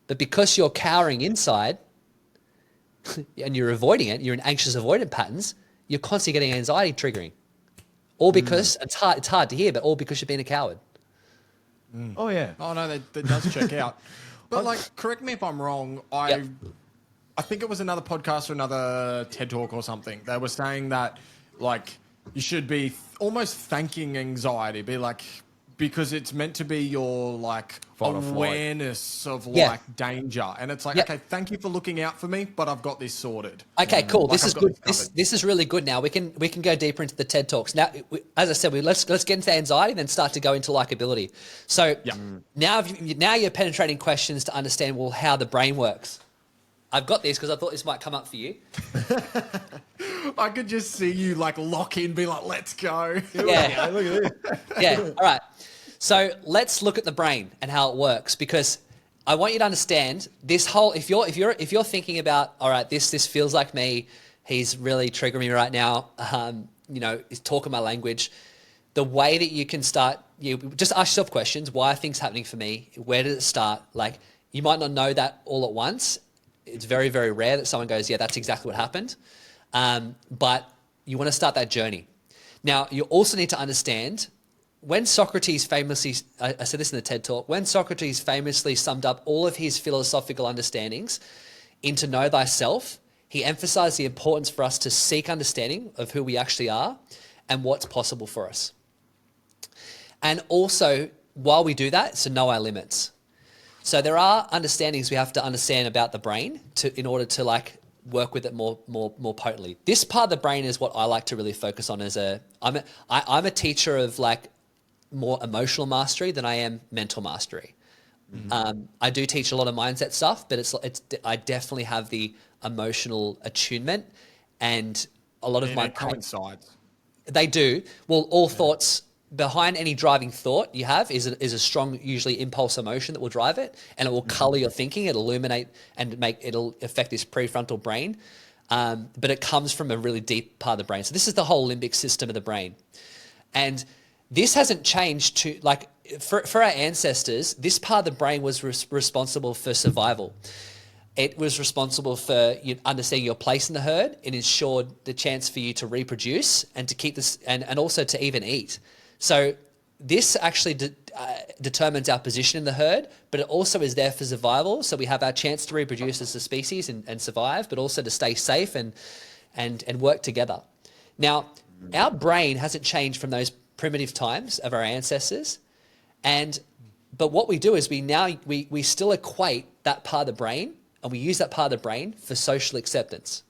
But because you're cowering inside and you're avoiding it, you're in anxious avoidant patterns, you're constantly getting anxiety triggering. All because, it's hard to hear, but all because you're being a coward. Oh, yeah. Oh, no, that does check out. But, like, correct me if I'm wrong. I think it was another podcast or another TED Talk or something. They were saying that, like, you should be almost thanking anxiety. Be like, because it's meant to be your, like, Fight or flight. awareness of, like, danger. And it's like, okay, thank you for looking out for me, but I've got this sorted. Okay, cool. Like, This is good. This is really good. Now we can go deeper into the TED Talks. Now, as I said, let's get into anxiety, and then start to go into likability. So now you're penetrating questions to understand, well, how the brain works. I've got this because I thought this might come up for you. I could just see you, like, lock in, be like, let's go. Yeah. Look at this. Yeah. All right. So let's look at the brain and how it works, because I want you to understand this whole. If you're thinking about, all right, this feels like me. He's really triggering me right now. He's talking my language. The way that you can start, you just ask yourself questions. Why are things happening for me? Where did it start? Like, you might not know that all at once. It's very, very rare that someone goes, yeah, that's exactly what happened. But you want to start that journey. Now, you also need to understand when Socrates famously, I said this in the TED Talk, when Socrates famously summed up all of his philosophical understandings into know thyself, he emphasized the importance for us to seek understanding of who we actually are and what's possible for us. And also, while we do that, to know our limits. So there are understandings we have to understand about the brain in order to like work with it more potently. This part of the brain is what I like to really focus on I'm a teacher of like more emotional mastery than I am mental mastery. Mm-hmm. I do teach a lot of mindset stuff, but I definitely have the emotional attunement, and a lot of my coincides. They do. Well, all thoughts behind any driving thought you have is a strong, usually impulse emotion that will drive it, and it will color your thinking. It'll illuminate and it'll affect this prefrontal brain. But it comes from a really deep part of the brain. So this is the whole limbic system of the brain. And this hasn't changed to like, for our ancestors, this part of the brain was responsible for survival. It was responsible for understanding your place in the herd. It ensured the chance for you to reproduce and to keep this, and also to even eat. So this actually determines our position in the herd, but it also is there for survival. So we have our chance to reproduce as a species and survive, but also to stay safe and work together. Now, our brain hasn't changed from those primitive times of our ancestors. But what we do is we still equate that part of the brain, and we use that part of the brain for social acceptance.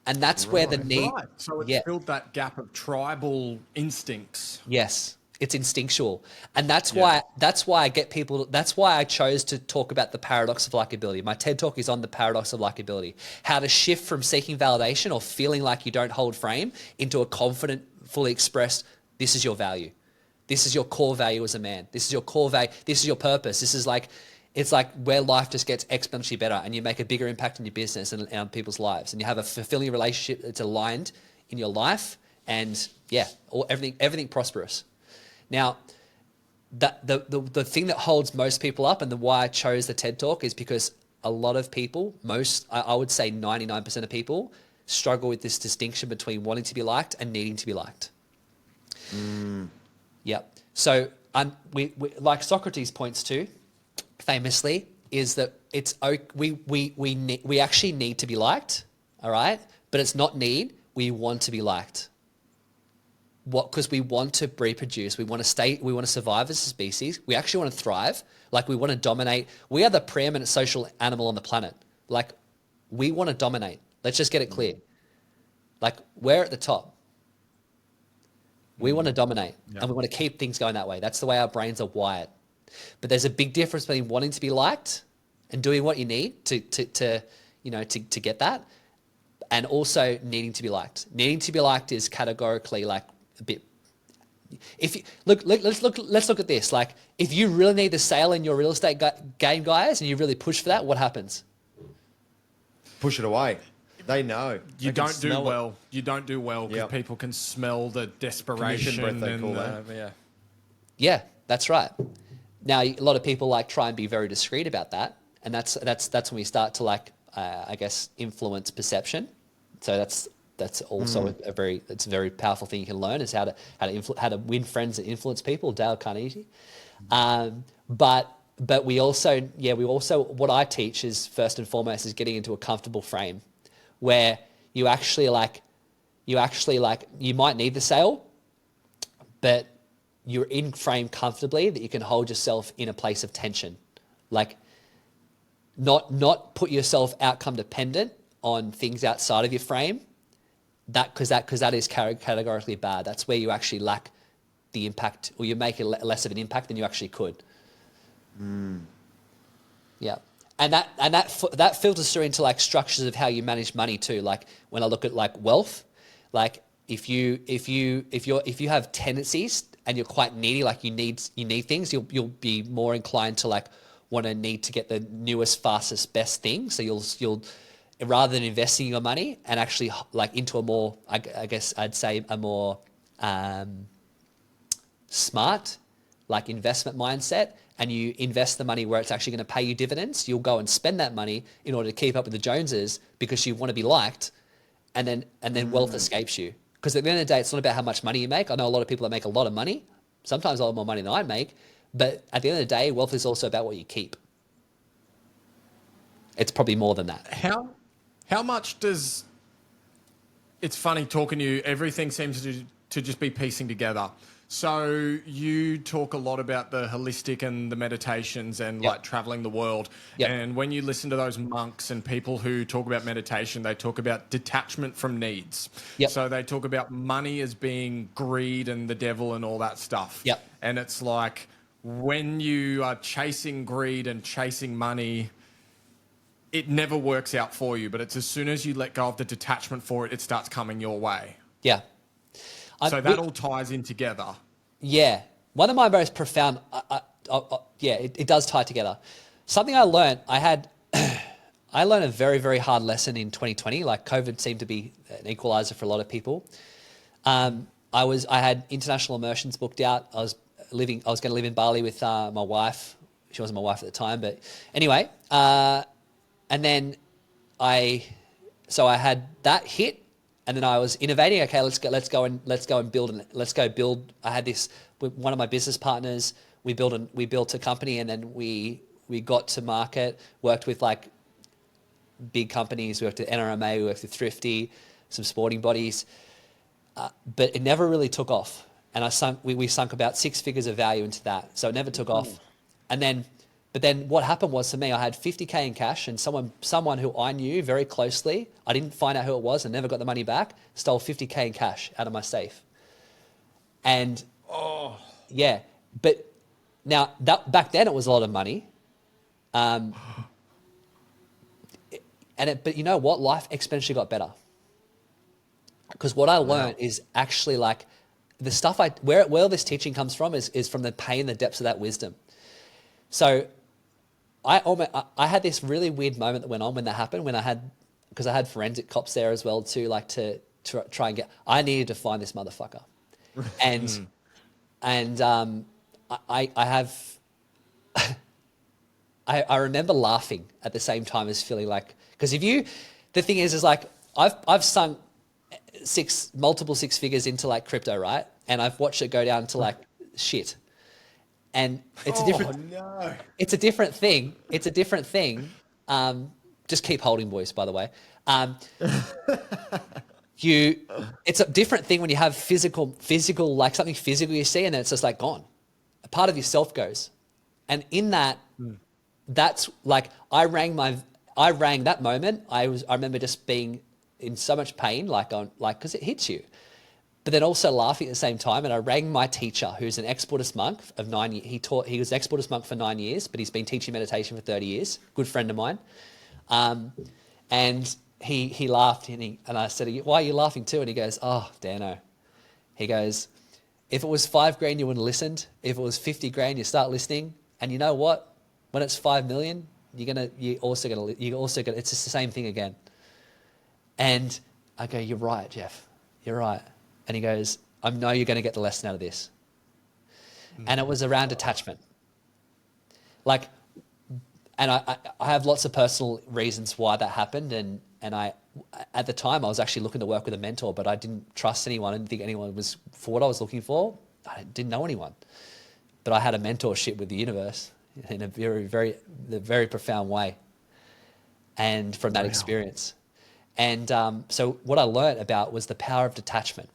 And that's where the need... Right. So it's filled that gap of tribal instincts. Yes, it's instinctual. And that's why I get people... That's why I chose to talk about the paradox of likability. My TED Talk is on the paradox of likability. How to shift from seeking validation or feeling like you don't hold frame into a confident, fully expressed, this is your value. This is your core value as a man. This is your core value. This is your purpose. This is like... It's like where life just gets exponentially better, and you make a bigger impact in your business and on people's lives, and you have a fulfilling relationship that's aligned in your life, and everything prosperous. Now, the thing that holds most people up, and why I chose the TED Talk, is because a lot of people, I would say 99% of people, struggle with this distinction between wanting to be liked and needing to be liked. Yep. So we like Socrates points to, famously, is that it's we actually need to be liked, all right? But it's not need, we want to be liked. Because we want to reproduce, we want to survive as a species, we actually want to thrive, like we want to dominate. We are the preeminent social animal on the planet. Like, we want to dominate. Let's just get it clear. Like, we're at the top. We want to dominate, and we want to keep things going that way. That's the way our brains are wired. But there's a big difference between wanting to be liked and doing what you need to get that, and also needing to be liked. Needing to be liked is categorically like a bit. Let's look at this. Like, if you really need the sale in your real estate game, guys, and you really push for that, what happens? Push it away. They know. You don't do well. You don't do well because people can smell the desperation. Commission breath, they call that. Yeah, that's right. Now, a lot of people like try and be very discreet about that, and that's when we start to like, I guess, influence perception. So that's also a very powerful thing you can learn, is how to win friends and influence people. Dale Carnegie. But we also what I teach is, first and foremost, is getting into a comfortable frame where you might need the sale, but you're in frame comfortably that you can hold yourself in a place of tension. Like, not put yourself outcome dependent on things outside of your frame. Because that is categorically bad. That's where you actually lack the impact, or you make less of an impact than you actually could. Yeah. And that filters through into like structures of how you manage money too. Like, when I look at like wealth, like if you have tendencies and you're quite needy, like you need things, you'll be more inclined to like want to need to get the newest, fastest, best thing. So you'll rather than investing your money and actually like into a more, I guess I'd say a more smart like investment mindset, and you invest the money where it's actually going to pay you dividends, you'll go and spend that money in order to keep up with the Joneses because you want to be liked, and then wealth escapes you. Because at the end of the day, it's not about how much money you make. I know a lot of people that make a lot of money, sometimes a lot more money than I make, but at the end of the day, wealth is also about what you keep. It's probably more than that. How much does... It's funny talking to you, everything seems to just be piecing together. So you talk a lot about the holistic and the meditations and like traveling the world. Yep. And when you listen to those monks and people who talk about meditation, they talk about detachment from needs. Yep. So they talk about money as being greed and the devil and all that stuff. Yep. And it's like when you are chasing greed and chasing money, it never works out for you. But it's as soon as you let go of the detachment for it, it starts coming your way. Yeah. So that all ties in together. Yeah. One of my most profound, it does tie together. Something I learned, I learned a very, very hard lesson in 2020. Like COVID seemed to be an equalizer for a lot of people. I had international immersions booked out. I was going to live in Bali with my wife. She wasn't my wife at the time, but anyway. And then I had that hit. And then I was innovating. Okay, let's go and build. I had this with one of my business partners. We built a company, and then we got to market. Worked with like big companies. We worked at NRMA. We worked with Thrifty, some sporting bodies, but it never really took off. And we sunk about 6 figures of value into that. So it never took off. But then what happened was, for me, I had 50K in cash, and someone who I knew very closely, I didn't find out who it was and never got the money back, stole 50K in cash out of my safe. And but now back then it was a lot of money. But you know what? Life exponentially got better. Because what I learned is actually like the stuff where all this teaching comes from is from the pain, the depths of that wisdom. So I had this really weird moment that went on when that happened, because I had forensic cops there as well too, like to try and I needed to find this motherfucker. And I remember laughing at the same time as feeling like, because the thing is like, I've sunk multiple six figures into like crypto, right? And I've watched it go down to like shit. And it's a different thing. It's a different thing. Just keep holding, boys, by the way. It's a different thing when you have physical, like something physical you see, and then it's just like gone. A part of yourself goes. And in that, that's like, I rang that moment. I remember just being in so much pain, because it hits you. But then also laughing at the same time. And I rang my teacher, who's an ex-Buddhist monk of 9 years. He was an ex-Buddhist monk for 9 years, but he's been teaching meditation for 30 years. Good friend of mine. And he laughed, and I said, "Why are you laughing too?" And he goes, "Oh, Dano." He goes, "If it was $5,000, you wouldn't have listened. If it was $50,000, you start listening. And you know what? When it's 5 million, you're also gonna. It's just the same thing again." And I go, "You're right, Jeff. You're right." And he goes, "I know you're going to get the lesson out of this." And it was around attachment. Like, and I have lots of personal reasons why that happened. And I, at the time, I was actually looking to work with a mentor, but I didn't trust anyone. I didn't think anyone was for what I was looking for. I didn't know anyone. But I had a mentorship with the universe in a very, very, very profound way. And from that experience. And so what I learned about was the power of detachment.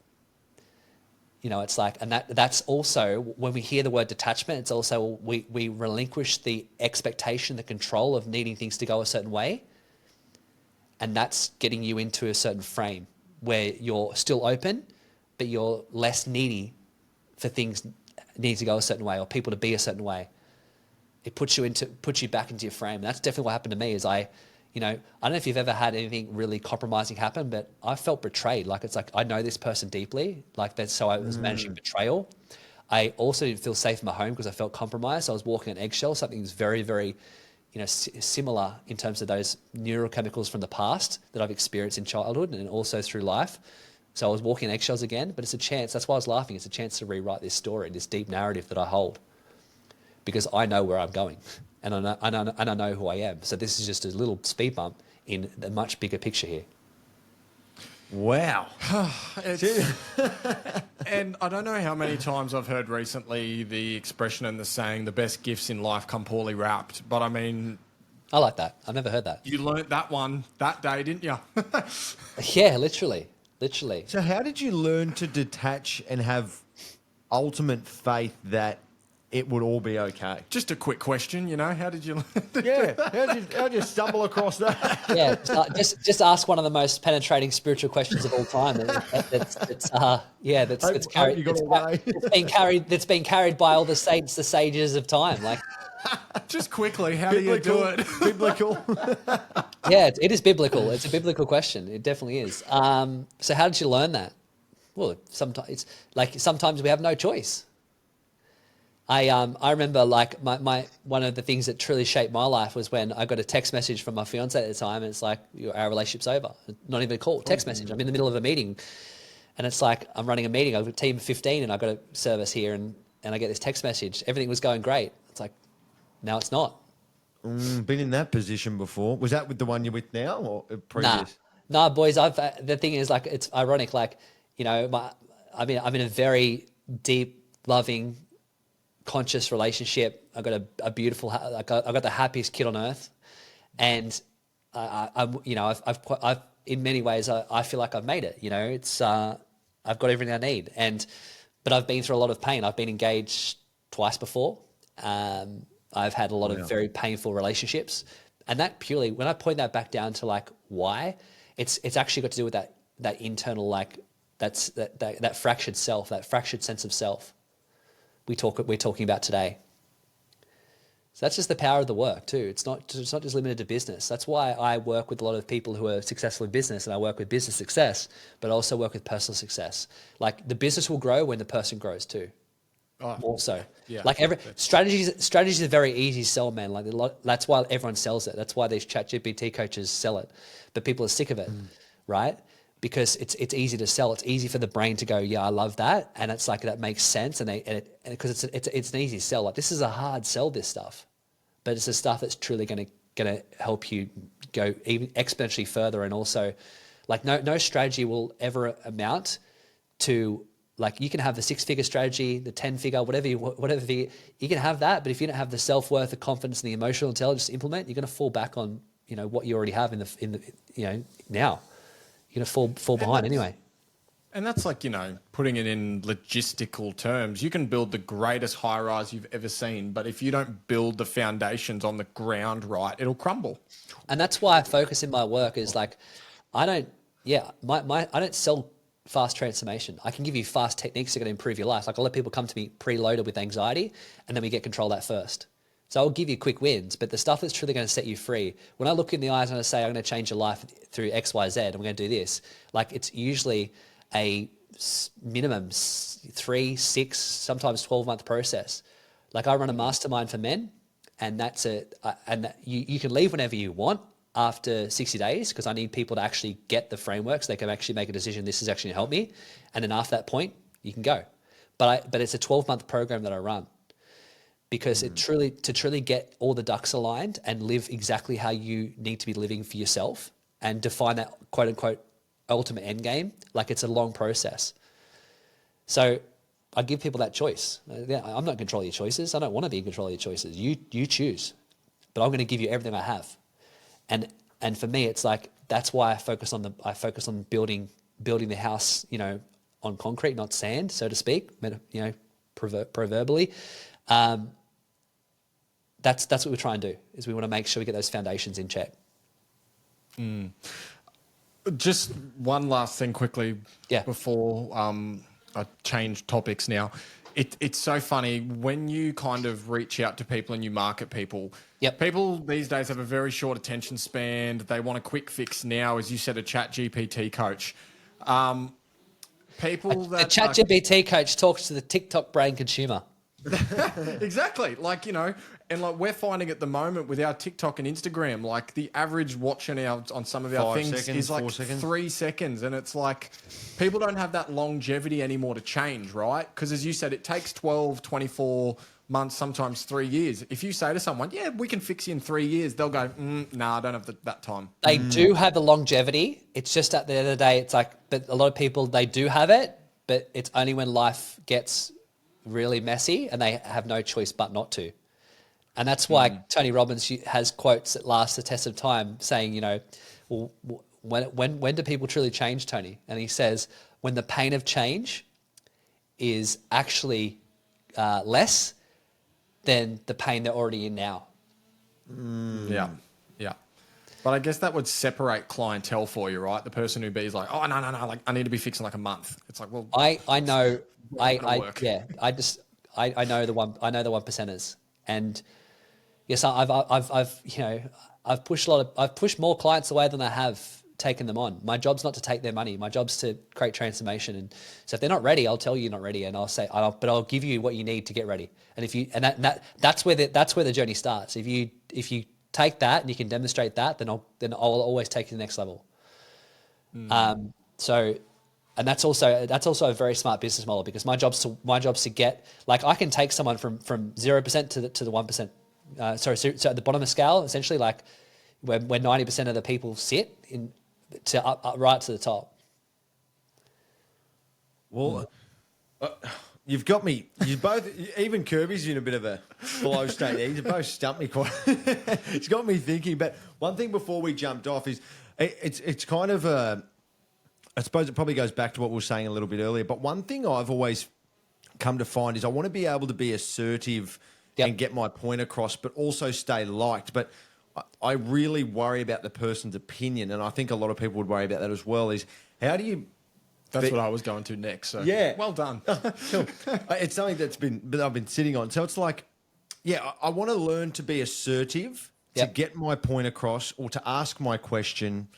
You know, it's like, and that's also, when we hear the word detachment, it's also, we relinquish the expectation, the control of needing things to go a certain way. And that's getting you into a certain frame where you're still open, but you're less needy for things need to go a certain way or people to be a certain way. It puts you back into your frame. And that's definitely what happened to me. Is I don't know if you've ever had anything really compromising happen, but I felt betrayed. Like, it's like, I know this person deeply, like that. So I was managing betrayal. I also didn't feel safe in my home because I felt compromised. I was walking on eggshells. Something was very, very, similar in terms of those neurochemicals from the past that I've experienced in childhood and also through life. So I was walking on eggshells again, but it's a chance. That's why I was laughing. It's a chance to rewrite this story, this deep narrative that I hold, because I know where I'm going, and I know who I am. So this is just a little speed bump in the much bigger picture here. Wow. And I don't know how many times I've heard recently the expression and the saying, the best gifts in life come poorly wrapped. But I mean, I like that. I've never heard that. you learnt that one that day, didn't you? Yeah, literally. So how did you learn to detach and have ultimate faith that it would all be okay? Just a quick question, how did you learn? Yeah, how'd you stumble across that? Yeah, just ask one of the most penetrating spiritual questions of all time. That's been carried by all the saints, the sages of time. Like, just quickly, how do you do it? Biblical. yeah, it is biblical. It's a biblical question. It definitely is. So how did you learn that? Well, sometimes we have no choice. I remember like my one of the things that truly shaped my life was when I got a text message from my fiance at the time, and it's like, our relationship's over. Not even a call, text message. I'm in the middle of a meeting, and it's like I'm running a meeting. I've got a team of 15, and I've got a service here, and I get this text message. Everything was going great. It's like, now it's not. Been in that position before. Was that with the one you're with now or previous? Nah, boys. The thing is, like, it's ironic. Like, I'm in a very deep, loving, conscious relationship. I got a beautiful. I got the happiest kid on earth, and I've in many ways I feel like I've made it. It's I've got everything I need, but I've been through a lot of pain. I've been engaged twice before. I've had a lot of very painful relationships, and that purely, when I point that back down to like why, it's actually got to do with that internal, like that fractured self, that fractured sense of self we're talking about today. So that's just the power of the work too. It's not just limited to business. That's why I work with a lot of people who are successful in business, and I work with business success, but I also work with personal success. Like, the business will grow when the person grows too. More so. Yeah. Like strategies are very easy to sell, man. Like, that's why everyone sells it. That's why these ChatGPT coaches sell it. But people are sick of it, right? Because it's easy to sell. It's easy for the brain to go, yeah, I love that, and it's like, that makes sense, and because it's an easy sell. Like, this is a hard sell, this stuff, but it's the stuff that's truly going to help you go even exponentially further. And also, like, no strategy will ever amount to, like, you can have the 6-figure strategy, the 10-figure, whatever figure, you can have that, but if you don't have the self-worth, the confidence, and the emotional intelligence to implement, you're going to fall back on what you already have in the now. You're going to fall behind anyway. And that's like, putting it in logistical terms. You can build the greatest high rise you've ever seen, but if you don't build the foundations on the ground right, it'll crumble. And that's why I focus in my work is like, I don't sell fast transformation. I can give you fast techniques that are going to improve your life. Like, I let people come to me preloaded with anxiety, and then we get control of that first. So I'll give you quick wins, but the stuff that's truly going to set you free, when I look in the eyes and I say, I'm going to change your life through X, Y, Z, and we're going to do this, like, it's usually a minimum 3, 6, sometimes 12-month process. Like, I run a mastermind for men, and you can leave whenever you want after 60 days, because I need people to actually get the framework so they can actually make a decision, this is actually going to help me. And then after that point, you can go. But it's a 12-month program that I run, because to truly get all the ducks aligned and live exactly how you need to be living for yourself and define that quote unquote ultimate end game, like, it's a long process. So I give people that choice. I'm not in control of your choices. I don't want to be in control of your choices. You choose, but I'm going to give you everything I have. And for me, it's like, that's why I focus on building the house, on concrete, not sand, so to speak, proverbially. That's what we try and do, is we want to make sure we get those foundations in check. Just one last thing quickly before I change topics now. It's so funny when you kind of reach out to people and you market people. Yep. People these days have a very short attention span. They want a quick fix now, as you said, a chat GPT coach. people The that ChatGPT coach talks to the TikTok brain consumer. exactly, like, you know, and like we're finding at the moment with our TikTok and Instagram, like the average watching on some of our 5 things seconds, is like 4 seconds. 3 seconds, and it's like people don't have that longevity anymore to change, right? Because as you said, it takes 12, 24 months, sometimes 3 years. If you say to someone, yeah, we can fix you in 3 years, they'll go, nah, I don't have that time. They do have the longevity. It's just at the end of the day, it's like, but a lot of people, they do have it, but it's only when life gets really messy and they have no choice but not to. And that's why Tony Robbins has quotes that last the test of time saying, you know, well, when do people truly change, Tony? And he says, when the pain of change is actually less than the pain they're already in now. Yeah, yeah. But I guess that would separate clientele for you, right? The person who is like, oh, no, like I need to be fixing like a month. It's like, well, I know, not gonna work. yeah, I know the one percenters, and yes, I've you know, I've pushed more clients away than I have taken them on. My job's not to take their money. My job's to create transformation. And so if they're not ready, I'll tell you you're not ready, and I'll say, but I'll give you what you need to get ready. And if you, and that's where the journey starts. If you take that and you can demonstrate that, then I'll always take you to the next level. So, and that's also a very smart business model, because my job's to get, like, I can take someone from 0% to the 1%. So at the bottom of the scale, essentially, like where 90% of the people sit in, to up right to the top. Well, you've got me. You both, even Kirby's in a bit of a flow state there. You both stumped me quite. It's got me thinking. But one thing before we jumped off is it's kind of a. I suppose it probably goes back to what we were saying a little bit earlier. But one thing I've always come to find is I want to be able to be assertive and get my point across, but also stay liked. But I really worry about the person's opinion, and I think a lot of people would worry about that as well. Is how do you? That's what I was going to next. So yeah, well done. Cool. It's something that I've been sitting on. So it's like, yeah, I want to learn to be assertive, to get my point across, or to ask my question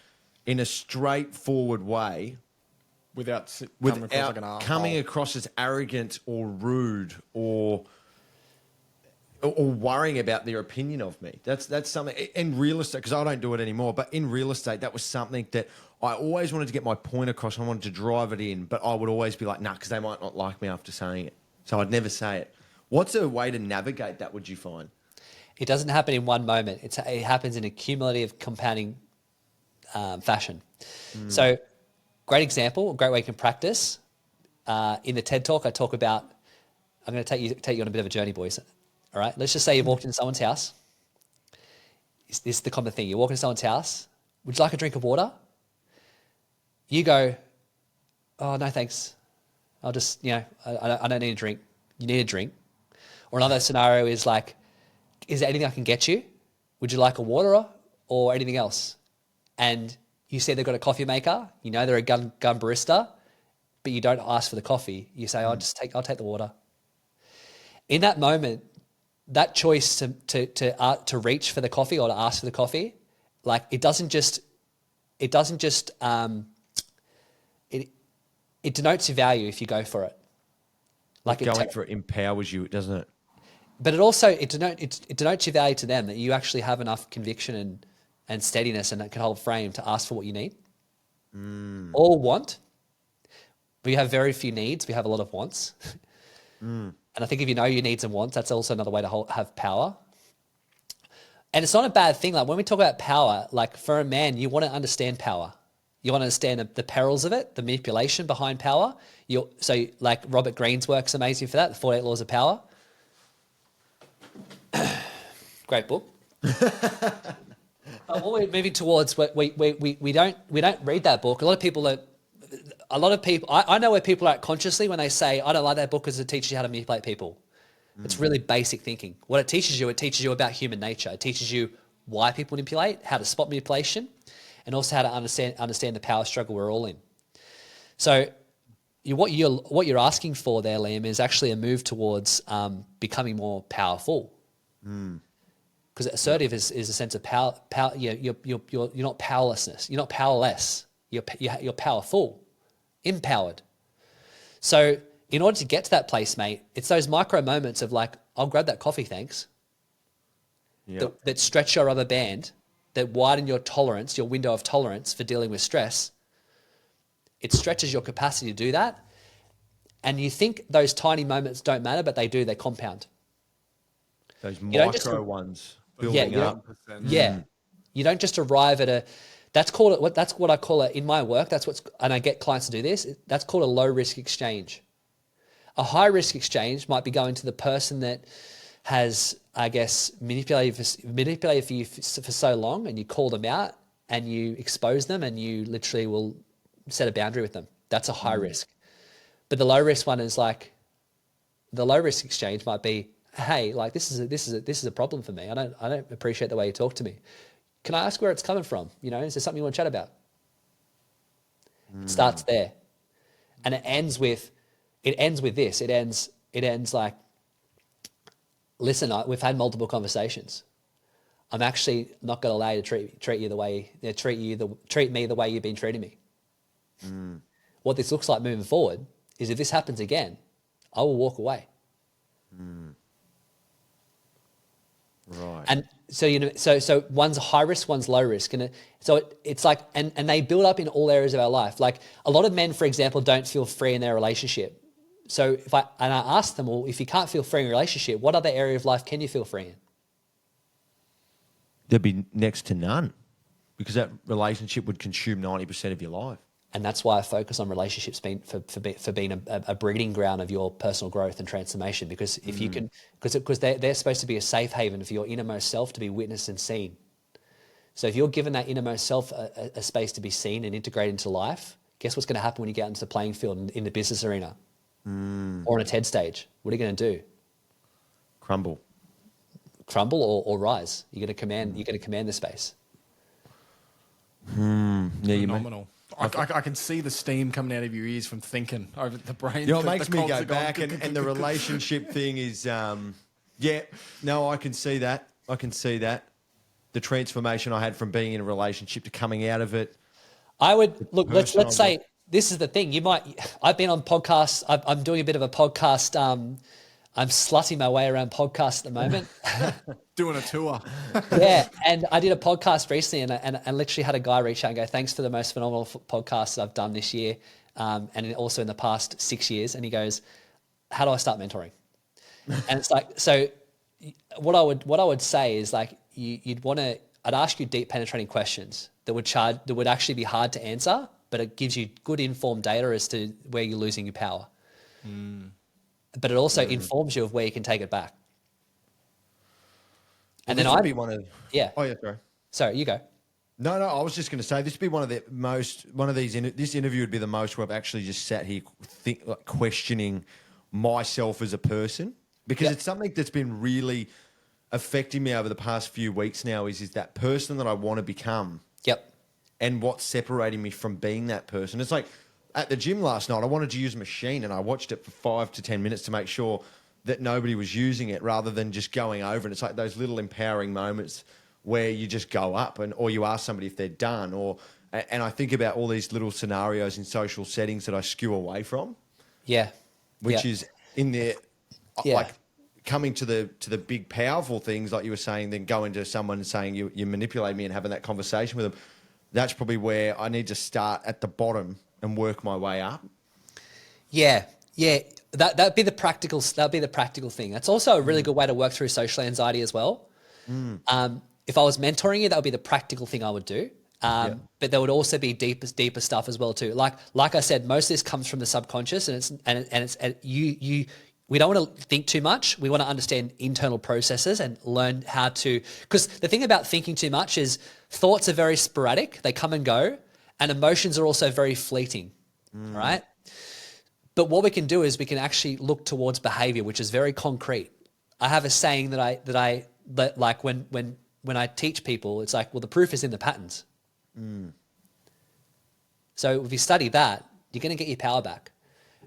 in a straightforward way, without coming across as arrogant or rude or worrying about their opinion of me. That's something in real estate, because I don't do it anymore, but in real estate, that was something that I always wanted to get my point across. I wanted to drive it in, but I would always be like, nah, because they might not like me after saying it. So I'd never say it. What's a way to navigate that, would you find? It doesn't happen in one moment. It happens in a cumulative compounding fashion. So great example, a great way you can practice. In the TED Talk, I talk about, I'm going to take you on a bit of a journey, boys. All right, let's just say you walked into someone's house. This is the common thing. You walk into someone's house. Would you like a drink of water? You go, oh, no, thanks. I'll just, I don't need a drink. You need a drink. Or another scenario is like, is there anything I can get you? Would you like a water or anything else? And you see they've got a coffee maker. You know they're a gun barista, but you don't ask for the coffee. You say, I'll take the water. In that moment, that choice to reach for the coffee or to ask for the coffee, like it denotes your value if you go for it. Like going for it empowers you, doesn't it? But it denotes your value to them, that you actually have enough conviction and steadiness and can hold frame to ask for what you need or want. We have very few needs. We have a lot of wants. And I think if you know your needs and wants, that's also another way to have power. And it's not a bad thing. Like when we talk about power, like for a man, you want to understand power. You want to understand the perils of it, the manipulation behind power. So like Robert Greene's work's amazing for that, the 48 Laws of Power. Great book. What we're moving towards, we don't read that book. A lot of people, I know where people are at consciously when they say, I don't like that book because it teaches you how to manipulate people. It's really basic thinking. What it teaches you about human nature. It teaches you why people manipulate, how to spot manipulation, and also how to understand the power struggle we're all in. So what you're asking for there, Liam, is actually a move towards becoming more powerful. Because assertive is a sense of power. You're not powerlessness. You're not powerless. You're powerful, empowered. So in order to get to that place, mate, it's those micro moments of like, I'll grab that coffee, thanks. Yeah. That stretch your rubber band, that widen your tolerance, your window of tolerance for dealing with stress. It stretches your capacity to do that. And you think those tiny moments don't matter, but they do, they compound. Those don't just- micro ones building you up. don't- Yeah. You don't just arrive at that's what I call it in my work. And I get clients to do this. That's called a low risk exchange. A high risk exchange might be going to the person that has, I guess, manipulated for you for so long, and you call them out and you expose them and you literally will set a boundary with them. That's a high risk. But the low risk one is like, the low risk exchange might be, hey, like this is a problem for me. I don't appreciate the way you talk to me. Can I ask where it's coming from? You know, is there something you want to chat about? It starts there, and it ends with this. It ends like, listen, we've had multiple conversations. I'm actually not going to allow you to treat me the way you've been treating me. What this looks like moving forward is if this happens again, I will walk away. Right. And so, you know, so one's high risk, one's low risk. And it's like, and they build up in all areas of our life. Like a lot of men, for example, don't feel free in their relationship. So I ask them, well, if you can't feel free in a relationship, what other area of life can you feel free in? There'd be next to none, because that relationship would consume 90% of your life. And that's why I focus on relationships being a breeding ground of your personal growth and transformation. Because if you can, because they're supposed to be a safe haven for your innermost self to be witnessed and seen. So if you're given that innermost self a space to be seen and integrated into life, guess what's going to happen when you get out into the playing field in the business arena or on a TED stage? What are you going to do? Crumble or rise. You're going to command the space. Yeah, Phenomenal. I can see the steam coming out of your ears from thinking over the brain. You know, it the makes me cogs go are going back, and the relationship thing is, yeah, no, I can see that. I can see that. The transformation I had from being in a relationship to coming out of it. I would look. Let's personal say this is the thing. I've been on podcasts. I'm doing a bit of a podcast. I'm slutting my way around podcasts at the moment. doing a tour. Yeah, and I did a podcast recently, and literally had a guy reach out and go, "Thanks for the most phenomenal podcasts I've done this year, and also in the past 6 years." And he goes, "How do I start mentoring?" And it's like, so what I would say is like, I'd ask you deep penetrating questions that would actually be hard to answer, but it gives you good informed data as to where you're losing your power. But it also informs you of where you can take it back. And then I'd be one of yeah. Oh yeah, sorry. Sorry, you go. No, I was just going to say this would be one of these. This interview would be the most where I've actually just sat here questioning myself as a person, because it's something that's been really affecting me over the past few weeks now. Is that person that I want to become? Yep. And what's separating me from being that person? It's like at the gym last night, I wanted to use a machine and I watched it for 5 to 10 minutes to make sure that nobody was using it, rather than just going over. And it's like those little empowering moments where you just go up or you ask somebody if they're done, and I think about all these little scenarios in social settings that I skew away from. Yeah. Which is in there, Yeah. like coming to the big powerful things like you were saying, then going to someone and saying you manipulate me and having that conversation with them. That's probably where I need to start at the bottom and work my way up. Yeah. Yeah. That'd be the practical thing. That's also a really good way to work through social anxiety as well. If I was mentoring you, that would be the practical thing I would do. But there would also be deeper stuff as well too. Like I said, most of this comes from the subconscious, and we don't want to think too much. We want to understand internal processes and learn how to, because the thing about thinking too much is thoughts are very sporadic. They come and go, and emotions are also very fleeting. Right. But what we can do is we can actually look towards behavior, which is very concrete. I have a saying that like when I teach people, it's like, well, the proof is in the patterns. So if you study that, you're going to get your power back.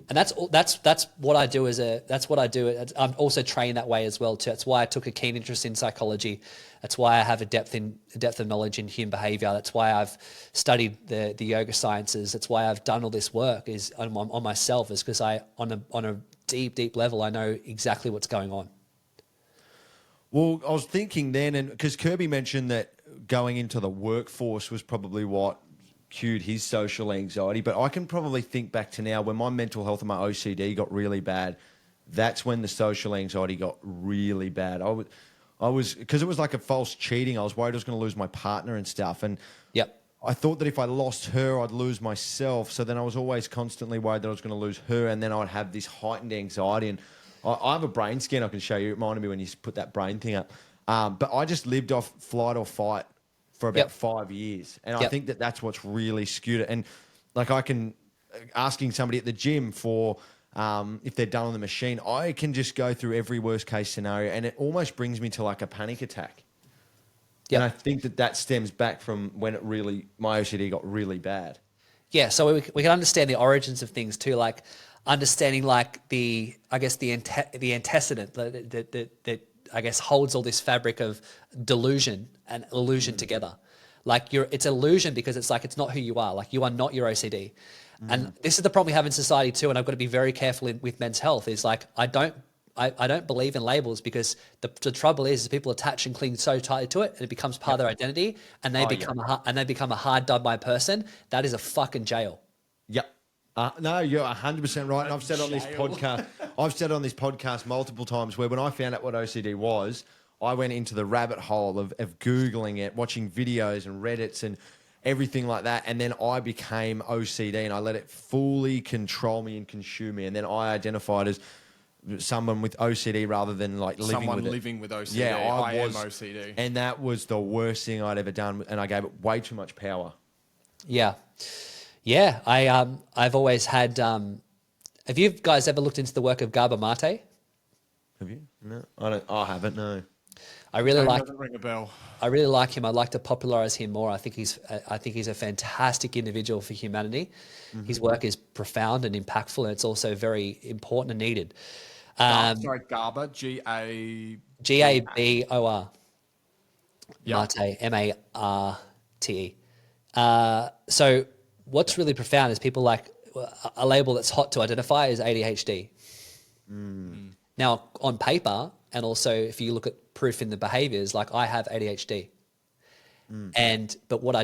And that's what I do that's what I do. I'm also trained that way as well too. That's why I took a keen interest in psychology. That's why I have a depth of knowledge in human behavior. That's why I've studied the yoga sciences. That's why I've done all this work is on myself, is because on a deep level, I know exactly what's going on. Well, I was thinking then, and because Kirby mentioned that going into the workforce was probably what cued his social anxiety, but I can probably think back to now when my mental health and my OCD got really bad. That's when the social anxiety got really bad. I was because it was like a false cheating. I was worried I was going to lose my partner and stuff, and Yep. I thought that if I lost her, I'd lose myself. So then I was always constantly worried that I was going to lose her, and then I'd have this heightened anxiety. And I have a brain scan I can show you. It reminded me when you put that brain thing up. But I just lived off flight or fight for about 5 years. And I think that that's what's really skewed it. And like asking somebody at the gym for if they're done on the machine, I can just go through every worst case scenario and it almost brings me to like a panic attack. Yep. And I think that stems back from when my OCD got really bad. Yeah, so we can understand the origins of things too, like understanding like the antecedent that I guess holds all this fabric of delusion and illusion together. Like it's illusion because it's like it's not who you are. Like you are not your OCD, and this is the problem we have in society too. And I've got to be very careful with men's health. Is like I don't believe in labels because the trouble is people attach and cling so tightly to it, and it becomes part of their identity, and they become a hard done by person. That is a fucking jail. Yep. No, you're 100% right. And I've said on this podcast multiple times where when I found out what OCD was, I went into the rabbit hole of Googling it, watching videos and Reddits and everything like that. And then I became OCD and I let it fully control me and consume me. And then I identified as someone with OCD rather than like living with OCD. Yeah, I am OCD. And that was the worst thing I'd ever done. And I gave it way too much power. Yeah. Yeah, I've always had. Have you guys ever looked into the work of Gabor Mate? Have you? No, I don't. I haven't. No. I really like. Doesn't ring a bell. I really like him. I'd like to popularize him more. I think he's a fantastic individual for humanity. Mm-hmm. His work is profound and impactful, and it's also very important and needed. Sorry, Gabor, Gabor. Mate, Marte. So what's really profound is people like a label that's hot to identify is ADHD. Now, on paper, and also if you look at proof in the behaviors, like I have ADHD. But what I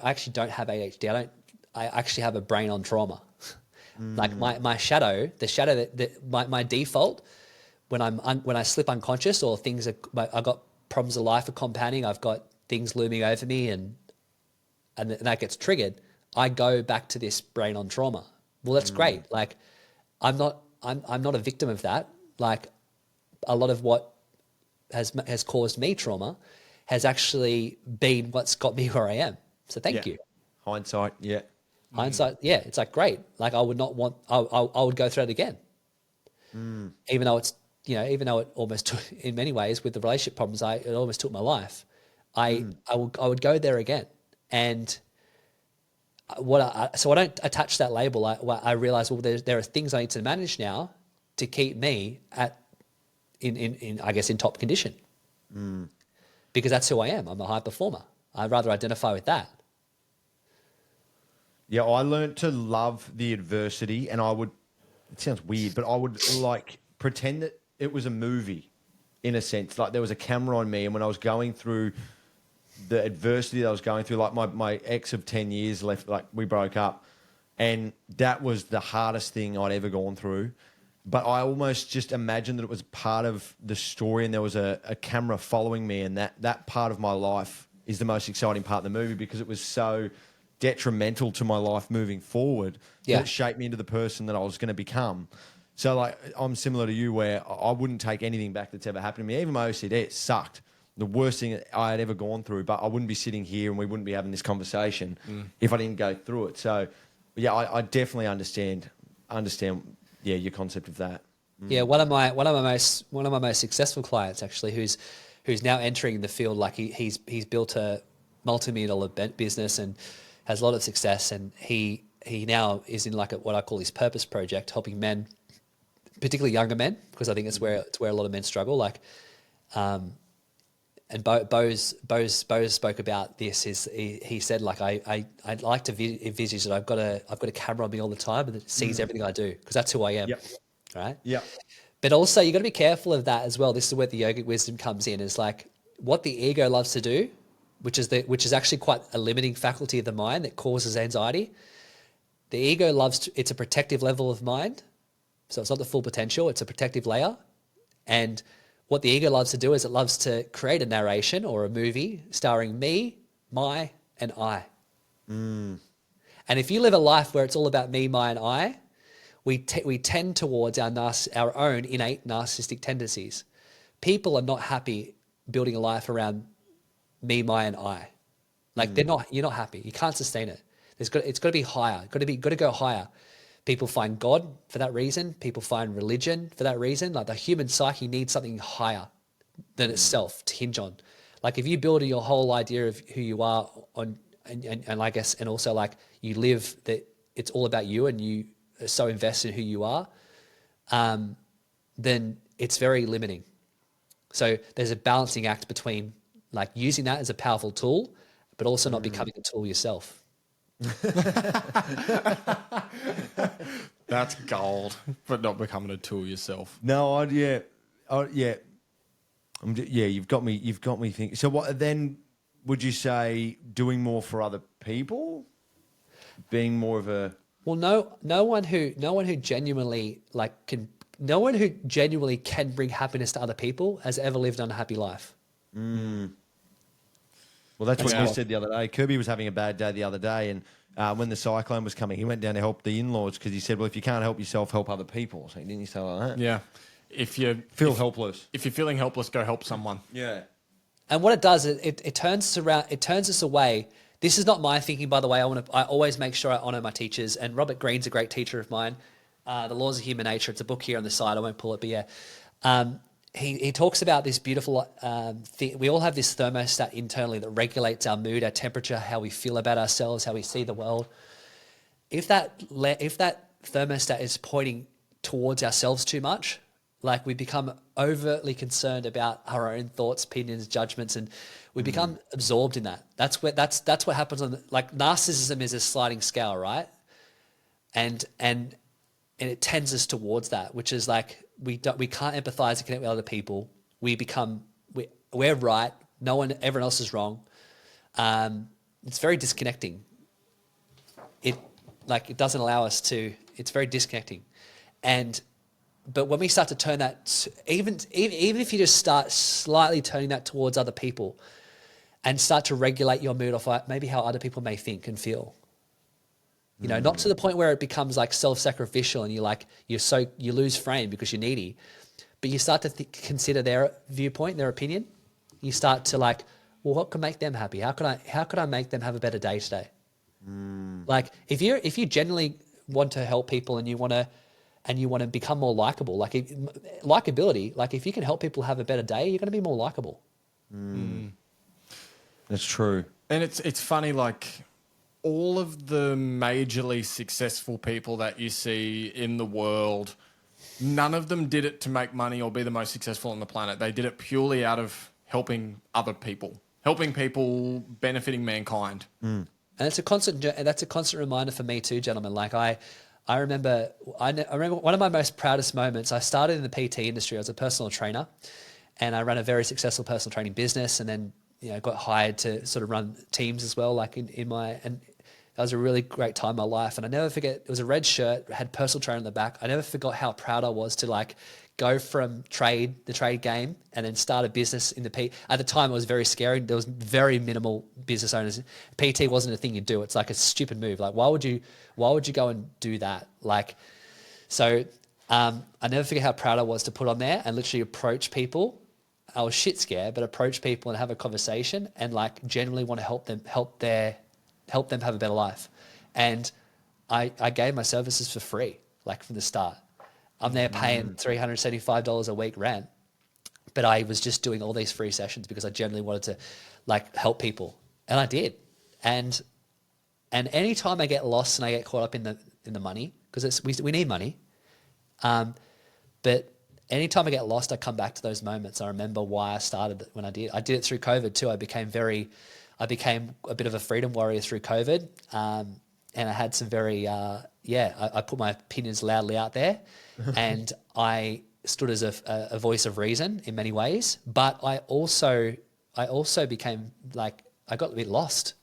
actually don't have ADHD. I actually have a brain on trauma. Like my shadow, my default when I slip unconscious or things I got problems of life are compounding. I've got things looming over me and that gets triggered. I go back to this brain on trauma. Well, that's great. Like I'm not a victim of that. Like a lot of what has caused me trauma has actually been what's got me where I am. So thank you. Hindsight. Yeah. Hindsight. Yeah. It's like, great. Like I would not want, I would go through it again. Even though it almost took, in many ways with the relationship problems, it almost took my life. I would go there again. And so I don't attach that label. I realize, well, there are things I need to manage now to keep me in top condition. Because that's who I am. I'm a high performer. I'd rather identify with that. Yeah, I learned to love the adversity, and it sounds weird, but I would like pretend that it was a movie in a sense. Like there was a camera on me, and when I was going through the adversity that I was going through, like my ex of 10 years left, like we broke up, and that was the hardest thing I'd ever gone through. But I almost just imagined that it was part of the story and there was a camera following me, and that part of my life is the most exciting part of the movie because it was so detrimental to my life moving forward. Yeah. That it shaped me into the person that I was going to become. So like I'm similar to you where I wouldn't take anything back that's ever happened to me. Even my OCD, it sucked. The worst thing I had ever gone through, but I wouldn't be sitting here and we wouldn't be having this conversation if I didn't go through it. So yeah, I definitely understand your concept of that. Yeah, one of my most successful clients actually, who's now entering the field, like he's built a multi-million-dollar business and has a lot of success, and he he now is in like what I call his purpose project, helping men, particularly younger men, because I think it's where a lot of men struggle. Like, and Bose spoke about this. He said, like, I like to envisage that I've got a camera on me all the time and it sees everything I do, because that's who I am. Yep. Right. Yep. But also you got to be careful of that as well. This is where the yogic wisdom comes in, is like what the ego loves to do, which is actually quite a limiting faculty of the mind that causes anxiety. The ego it's a protective level of mind. So it's not the full potential, it's a protective layer. And what the ego loves to do is it loves to create a narration or a movie starring me, my, and I. And if you live a life where it's all about me, my, and I, we tend towards our own innate narcissistic tendencies. People are not happy building a life around me, my, and I. Like you're not happy. You can't sustain it. It's got to be higher. Got to go higher. People find God for that reason. People find religion for that reason. Like the human psyche needs something higher than itself to hinge on. Like if you build your whole idea of who you are on, and I guess, and also like you live that it's all about you and you are so invested in who you are, then it's very limiting. So there's a balancing act between like using that as a powerful tool, but also not becoming a tool yourself. That's gold, but not becoming a tool yourself. No, yeah. You've got me thinking. So what then would you say bring more for other people? Being more of a... Well, no one who genuinely can bring happiness to other people has ever lived an unhappy life. Well, that's what you said the other day. Kirby was having a bad day the other day, and when the cyclone was coming, he went down to help the in-laws because he said, well, if you can't help yourself, help other people. So didn't you say like that? Yeah. If you Feel helpless. If you're feeling helpless, go help someone. Yeah. And what it does is it turns us away. This is not my thinking, by the way. I always make sure I honor my teachers, and Robert Greene's a great teacher of mine. The Laws of Human Nature. It's a book here on the side. I won't pull it, but yeah. He talks about this beautiful thing. We all have this thermostat internally that regulates our mood, our temperature, how we feel about ourselves, how we see the world. If that thermostat is pointing towards ourselves too much, like we become overtly concerned about our own thoughts, opinions, judgments, and we become absorbed in that. That's what happens like narcissism is a sliding scale, right? And it tends us towards that, which is like we can't empathize and connect with other people. We're right. Everyone else is wrong. It's very disconnecting. It doesn't allow us to. It's very disconnecting, but when we start to turn that, even if you just start slightly turning that towards other people, and start to regulate your mood off maybe how other people may think and feel. You know, not to the point where it becomes like self-sacrificial and you lose frame because you're needy, but you start to consider their viewpoint, their opinion. You start to like, well, what can make them happy? How could I make them have a better day today? Like if you genuinely want to help people and you want to become more likable, likability, like if you can help people have a better day, you're going to be more likable. That's true. And it's funny, like all of the majorly successful people that you see in the world, none of them did it to make money or be the most successful on the planet. They did it purely out of helping other people, benefiting mankind. And that's a constant reminder for me too, gentlemen. Like I remember one of my most proudest moments. I started in the PT industry. I was a personal trainer, and I ran a very successful personal training business, and then got hired to sort of run teams as well. And that was a really great time in my life. And I never forget. It was a red shirt, had personal trainer on the back. I never forgot how proud I was to like go from the trade game, and then start a business in the PT. At the time, it was very scary. There was very minimal business owners. PT wasn't a thing you do. It's like a stupid move. Like, why would you go and do that? Like, so I never forget how proud I was to put on there and literally approach people. I was shit scared, but approach people and have a conversation and like genuinely want to help them have a better life. And I gave my services for free, like from the start. I'm there paying $375 a week rent, but I was just doing all these free sessions because I genuinely wanted to like help people, and I did. And And anytime I get lost and I get caught up in the money, because we need money, but anytime I get lost, I come back to those moments. I remember why I started when I did. I did it through COVID too. I became a bit of a freedom warrior through COVID, and I had some I put my opinions loudly out there, and I stood as a voice of reason in many ways. But I also became like, I got a bit lost.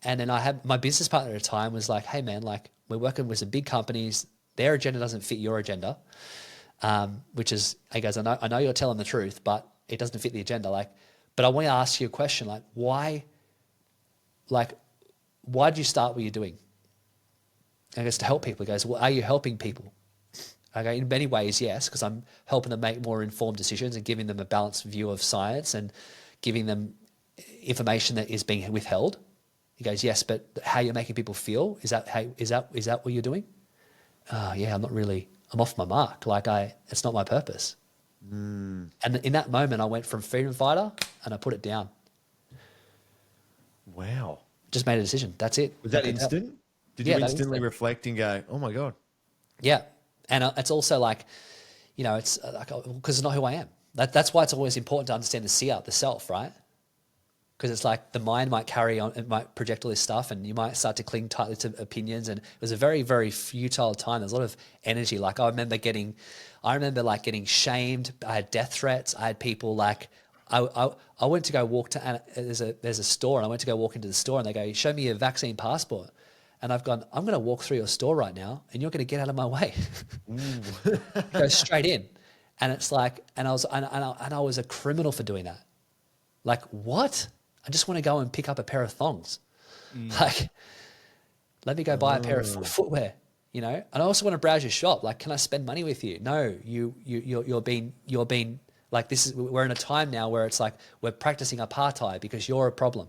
And then I had my business partner at the time was like, hey man, like we're working with some big companies. Their agenda doesn't fit your agenda. Which is, hey guys, I know you're telling the truth, but it doesn't fit the agenda. Like, but I want to ask you a question, like why did you start what you're doing? And I guess to help people. He goes, well, are you helping people? I go, in many ways, yes, because I'm helping them make more informed decisions and giving them a balanced view of science and giving them information that is being withheld. He goes, yes, but how you're making people feel, is that what you're doing? Oh yeah, I'm off my mark. It's not my purpose. And in that moment, I went from freedom fighter and I put it down. Wow. Just made a decision. That's it. Was that instant? Did you instantly reflect and go, oh my God? Yeah. And it's also like, it's like, because it's not who I am. That's why it's always important to understand the seer, the self, right? Because it's like the mind might carry on, it might project all this stuff, and you might start to cling tightly to opinions. And it was a very, very futile time. There's a lot of energy. Like I remember getting shamed. I had death threats. I had people like, I went to go walk to, and there's a store, and I went to go walk into the store, and they go, show me your vaccine passport. And I've gone, I'm going to walk through your store right now, and you're going to get out of my way. Go straight in. And it's like, and I was a criminal for doing that. Like, what? I just want to go and pick up a pair of thongs. Like, let me go buy a pair of footwear, And I also want to browse your shop. Like, can I spend money with you? No, you're being like, we're in a time now where it's like, we're practicing apartheid because you're a problem.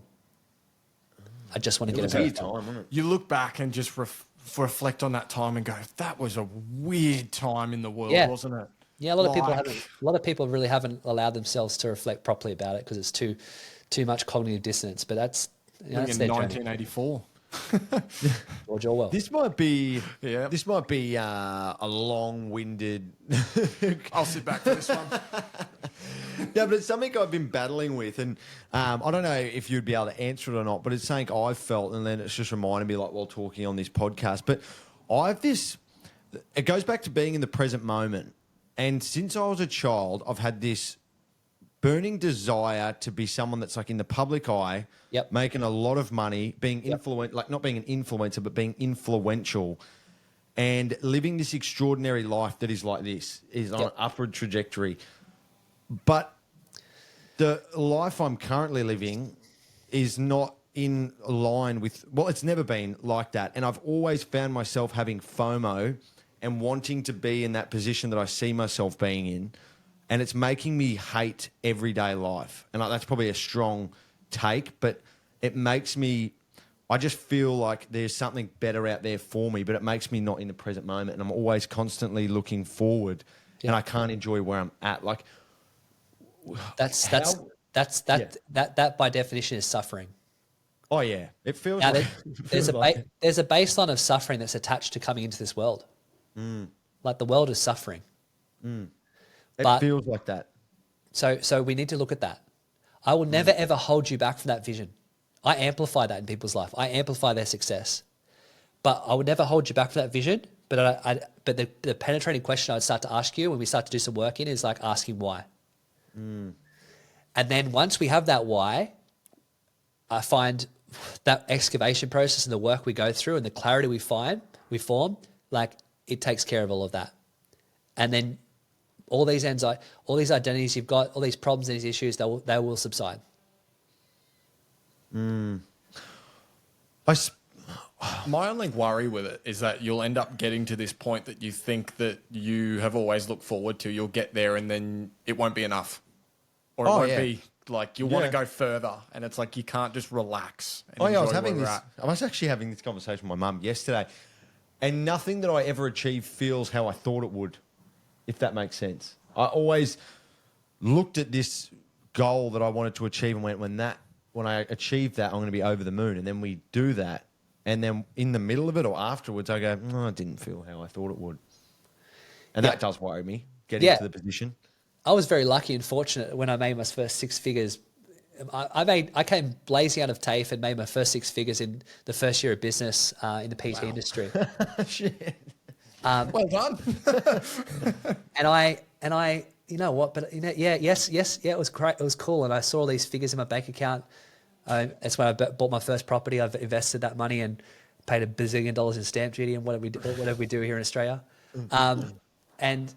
I just want to get a pair of thongs. Time, wasn't it? You look back and just reflect on that time and go, that was a weird time in the world, wasn't it? Yeah, a lot of people really haven't allowed themselves to reflect properly about it because it's too much cognitive dissonance. But that's in 1984. George Orwell. This might be a long-winded. I'll sit back for this one. Yeah, but it's something I've been battling with, and I don't know if you'd be able to answer it or not. But it's something I've felt, and then it's just reminded me, like while talking on this podcast. But it goes back to being in the present moment. And since I was a child, I've had this burning desire to be someone that's like in the public eye, making a lot of money, being like not being an influencer, but being influential, and living this extraordinary life that is like this, is on an upward trajectory. But the life I'm currently living is not in line with, it's never been like that. And I've always found myself having FOMO and wanting to be in that position that I see myself being in. And it's making me hate everyday life. And that's probably a strong take, but it makes me, I just feel like there's something better out there for me, but it makes me not in the present moment. And I'm always constantly looking forward and I can't enjoy where I'm at. Like, that by definition is suffering. Oh yeah. It feels now, like, there's a baseline of suffering that's attached to coming into this world. Like the world is suffering. It feels like that. So we need to look at that. I will never ever hold you back from that vision. I amplify that in people's life. I amplify their success, but I would never hold you back from that vision. But the penetrating question I'd start to ask you when we start to do some work in is like asking why. And then once we have that why, I find that excavation process and the work we go through and the clarity we form, like it takes care of all of that. And then all these identities you've got, all these problems and these issues, they will subside. My only worry with it is that you'll end up getting to this point that you think that you have always looked forward to. You'll get there and then it won't be enough. Or it won't be like you want to go further. And it's like you can't just relax. And I was actually having this conversation with my mum yesterday. And nothing that I ever achieved feels how I thought it would, if that makes sense. I always looked at this goal that I wanted to achieve and went, when that when I achieve that, I'm going to be over the moon. And then we do that. And then in the middle of it or afterwards, I go, no, it didn't feel how I thought it would. And that does worry me, getting to the position. I was very lucky and fortunate when I made my first six figures. I came blazing out of TAFE and made my first six figures in the first year of business in the PT industry. Shit. Well done. And I, you know what? But it was great. It was cool, and I saw all these figures in my bank account. That's when I bought my first property. I've invested that money and paid $1 bazillion in stamp duty and whatever we do here in Australia. It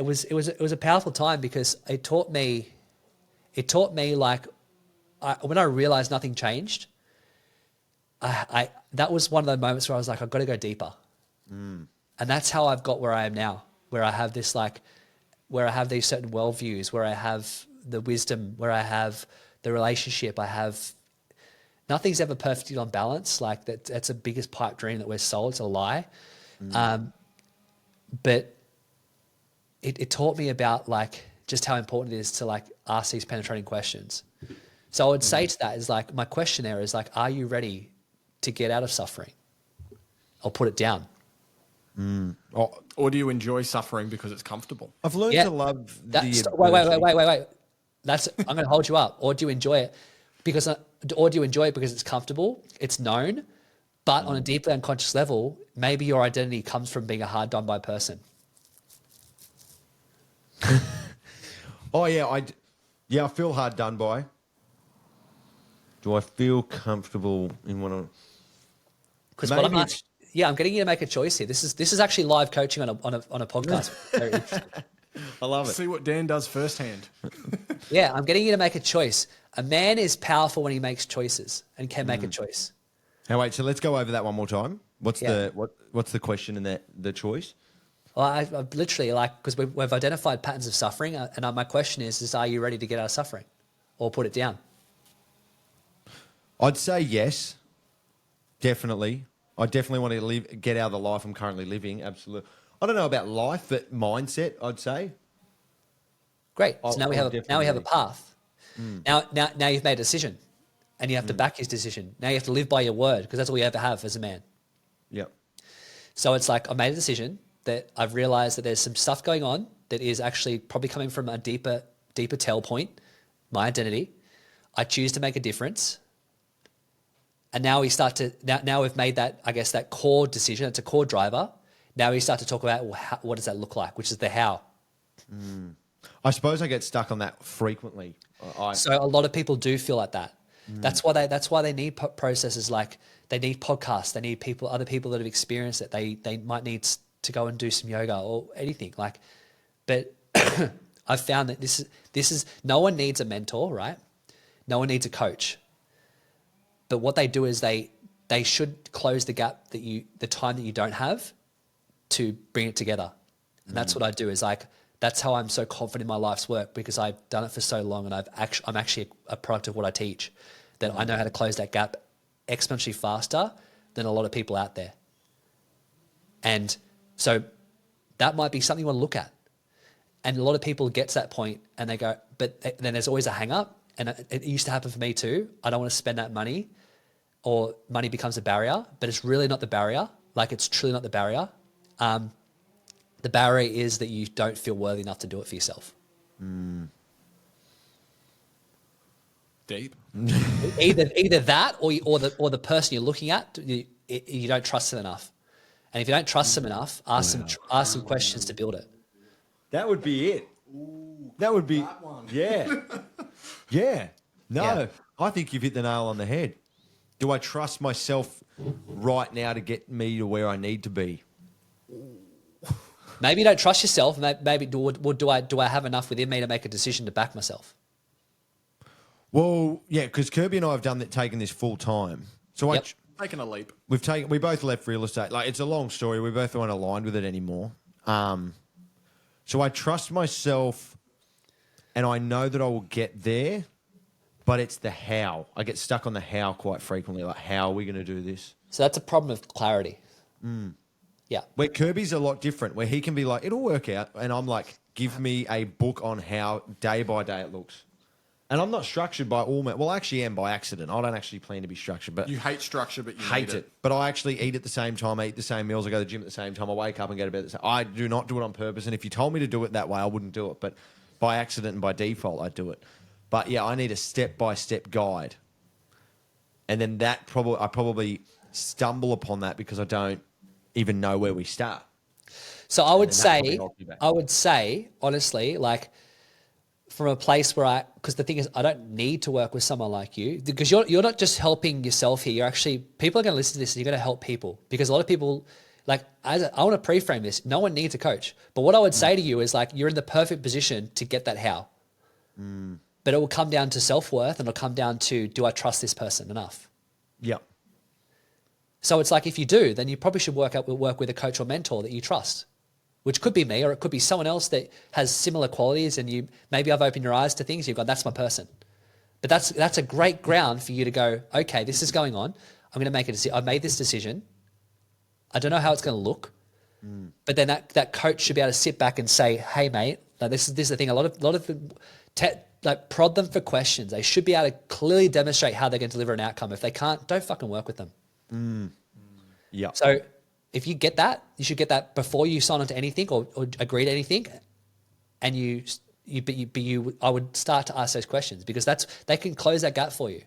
was a powerful time because it taught me like when I realized nothing changed. That was one of the moments where I was like, I've got to go deeper. And that's how I've got where I am now, where I have this where I have these certain worldviews, where I have the wisdom, where I have the relationship. Nothing's ever perfectly on balance. Like that's the biggest pipe dream that we're sold. It's a lie. But it taught me about like just how important it is to like ask these penetrating questions. So I would say to that is like, my question there is like, are you ready to get out of suffering? I'll put it down. Or do you enjoy suffering because it's comfortable? I've learned to love Wait. I'm going to hold you up. Or do you enjoy it because it's comfortable, it's known, but on a deeply unconscious level, maybe your identity comes from being a hard done by person. I feel hard done by. Do I feel comfortable in what I'm? Because what I'm asking, I'm getting you to make a choice here. This is actually live coaching on a podcast. Very interesting. I love it. See what Dan does firsthand. Yeah, I'm getting you to make a choice. A man is powerful when he makes choices and can make a choice. Now wait, so let's go over that one more time. What's the question and the choice? Well, I've literally because we've identified patterns of suffering, and my question is are you ready to get out of suffering, or put it down? I'd say yes, definitely. I definitely want to get out of the life I'm currently living. Absolutely. I don't know about life, but mindset, I'd say. Great. So now we have a path. Now you've made a decision, and you have to back his decision. Now you have to live by your word because that's all you ever have as a man. Yep. So it's like I made a decision that I've realized that there's some stuff going on that is actually probably coming from a deeper tail point, my identity. I choose to make a difference. And now now we've made that, I guess, that core decision. It's a core driver. Now we start to talk about what does that look like, which is the how. I suppose I get stuck on that frequently. So a lot of people do feel like that. That's why they need processes like they need podcasts. They need other people that have experienced it. They might need to go and do some yoga or anything like. But I've found that this is no one needs a mentor, right? No one needs a coach. But what they do is they should close the gap the time that you don't have to bring it together. And that's what I do is like, that's how I'm so confident in my life's work because I've done it for so long and I'm actually a product of what I teach, that I know how to close that gap exponentially faster than a lot of people out there. And so that might be something you want to look at. And a lot of people get to that point and they go, but then there's always a hang up. And it used to happen for me too. I don't want to spend that money, or money becomes a barrier, but it's really not the barrier. Like it's truly not the barrier. The barrier is that you don't feel worthy enough to do it for yourself. Deep. Either that or the person you're looking at, you don't trust them enough. And if you don't trust them enough, ask some questions to build it. That would be it. That would be that one. Yeah. Yeah. No, Yeah. I think you've hit the nail on the head. Do I trust myself right now to get me to where I need to be? Maybe you don't trust yourself. Maybe do I have enough within me to make a decision to back myself? Well, yeah, because Kirby and I have taken this full time. So Yep. Taking a leap. we both left real estate. Like it's a long story. We both aren't aligned with it anymore. So I trust myself, and I know that I will get there. But it's the how. I get stuck on the how quite frequently. Like, how are we going to do this? So that's a problem of clarity. Yeah. Where Kirby's a lot different, where he can be like, it'll work out. And I'm like, give me a book on how day by day it looks. And I'm not structured by all. Well, I actually am by accident. I don't actually plan to be structured, but You hate structure, but you hate need it. But I actually eat at the same time, I eat the same meals, I go to the gym at the same time, I wake up and go to bed at the same. I do not do it on purpose. And if you told me to do it that way, I wouldn't do it. But by accident and by default, I do it. But yeah, I need a step-by-step guide. And then I probably stumble upon that because I don't even know where we start. So And then that probably holds me back. I would say, honestly, like from a place where because the thing is, I don't need to work with someone like you because you're not just helping yourself here. You're actually, people are going to listen to this and you're going to help people because a lot of people, like, I want to pre-frame this. No one needs a coach. But what I would say to you is like, you're in the perfect position to get that how. But it will come down to self-worth and it'll come down to, do I trust this person enough? Yep. So it's like, if you do, then you probably should work with a coach or mentor that you trust, which could be me, or it could be someone else that has similar qualities. And maybe I've opened your eyes to things. You've gone, that's my person. But that's a great ground for you to go, okay, this is going on. I'm going to make a decision. I've made this decision. I don't know how it's going to look, but then that coach should be able to sit back and say, hey mate, now this is the thing. A lot of like prod them for questions. They should be able to clearly demonstrate how they're going to deliver an outcome. If they can't, don't fucking work with them. Yeah. So if you get that, you should get that before you sign on to anything or agree to anything. And I would start to ask those questions because they can close that gap for you.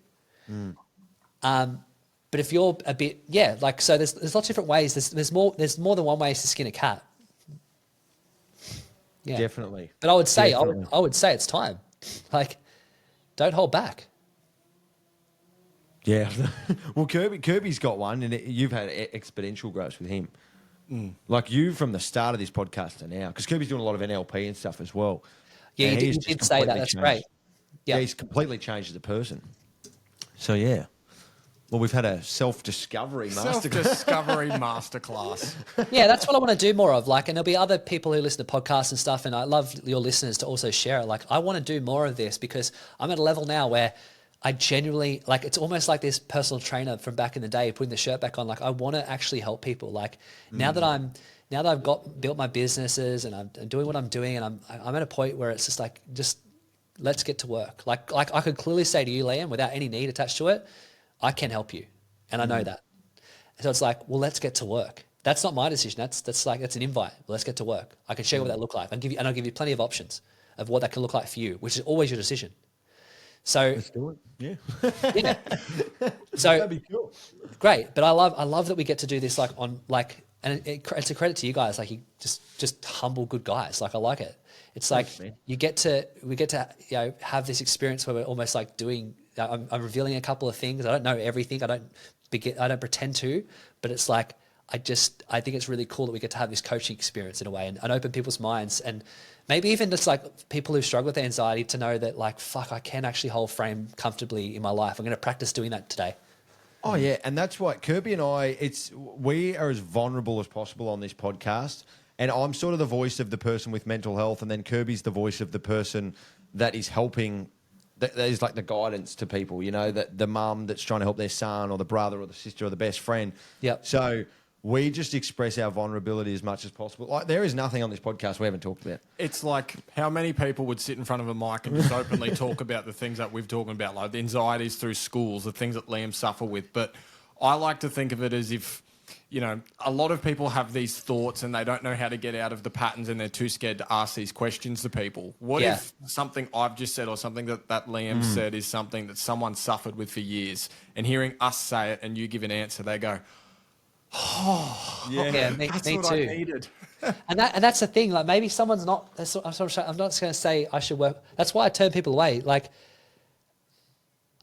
But if you're a bit, so there's lots of different ways. There's more than one way to skin a cat. Yeah, Definitely. But I would say, Definitely. I would say it's time. Like, don't hold back. Yeah. Well, Kirby's got one, and you've had exponential growth with him. Like you from the start of this podcast to now, because Kirby's doing a lot of NLP and stuff as well. Yeah, And you he's did just say that. completely That's changed. great. Yeah, Yeah. he's completely changed as a person. So, yeah. Well, we've had a self-discovery masterclass. Self-discovery masterclass. Yeah, that's what I want to do more of. Like, and there'll be other people who listen to podcasts and stuff, and I love your listeners to also share it. Like, I want to do more of this because I'm at a level now where I genuinely, like, it's almost like this personal trainer from back in the day, putting the shirt back on. Like, I want to actually help people. Like, now that I've built my businesses and I'm doing what I'm doing, and I'm at a point where it's just let's get to work. Like I could clearly say to you, Liam, without any need attached to it, I can help you. And I know that. So it's like, well, let's get to work. That's not my decision. That's an invite. Well, let's get to work. I can show you what that look like. I'll give you plenty of options of what that can look like for you, which is always your decision. So Let's do it. Yeah. yeah. So That'd be cool. great. But I love that we get to do this and it's a credit to you guys. Like, you just humble, good guys. Like, I like it. It's like Thanks, man. we get to have this experience where we're almost like doing. I'm revealing a couple of things. I don't know everything. I don't pretend to. But it's like I think it's really cool that we get to have this coaching experience in a way and open people's minds, and maybe even just like people who struggle with anxiety to know that, like, fuck, I can actually hold frame comfortably in my life. I'm going to practice doing that today. Oh, yeah. And that's what Kirby and I, we are as vulnerable as possible on this podcast. And I'm sort of the voice of the person with mental health. And then Kirby's the voice of the person that is helping, that is like the guidance to people, that the mum that's trying to help their son or the brother or the sister or the best friend. Yep. So we just express our vulnerability as much as possible. Like, there is nothing on this podcast we haven't talked about. It's like, how many people would sit in front of a mic and just openly talk about the things that we've talked about, like the anxieties through schools, the things that Liam suffer with. But I like to think of it as if, a lot of people have these thoughts and they don't know how to get out of the patterns and they're too scared to ask these questions to people. What if something I've just said or something that Liam said is something that someone suffered with for years, and hearing us say it and you give an answer, they go, Yeah, me that's too. what I needed. And that's the thing. Like, maybe someone's not. I'm not going to say I should work. That's why I turn people away. Like,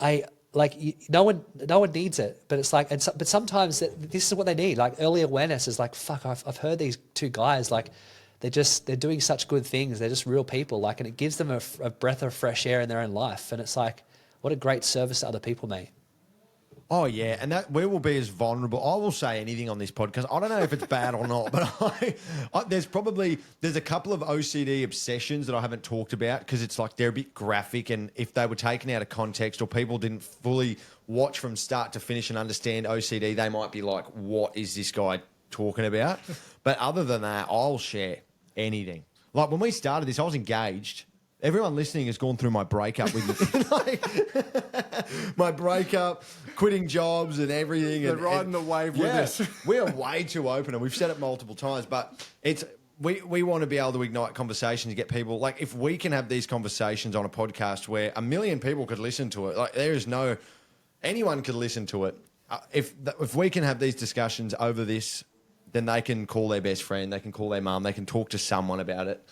no one needs it, but it's like, but sometimes this is what they need. Like, early awareness is like, fuck, I've heard these two guys, like, they're doing such good things. They're just real people. Like, and it gives them a breath of fresh air in their own life. And it's like, what a great service to other people, mate. Oh, yeah, and that we will be as vulnerable. I will say anything on this podcast. I don't know if it's bad or not, but there's a couple of OCD obsessions that I haven't talked about because it's like they're a bit graphic, and if they were taken out of context or people didn't fully watch from start to finish and understand OCD, they might be like, what is this guy talking about? But other than that, I'll share anything. Like, when we started this, I was engaged everyone listening has gone through my breakup with me. Like, my breakup, quitting jobs and everything. They're riding the wave with us. We are way too open, and we've said it multiple times, but we want to be able to ignite conversations, get people, like, if we can have these conversations on a podcast where 1 million people could listen to it, like, there is no, anyone could listen to it. If we can have these discussions over this, then they can call their best friend, they can call their mum, they can talk to someone about it,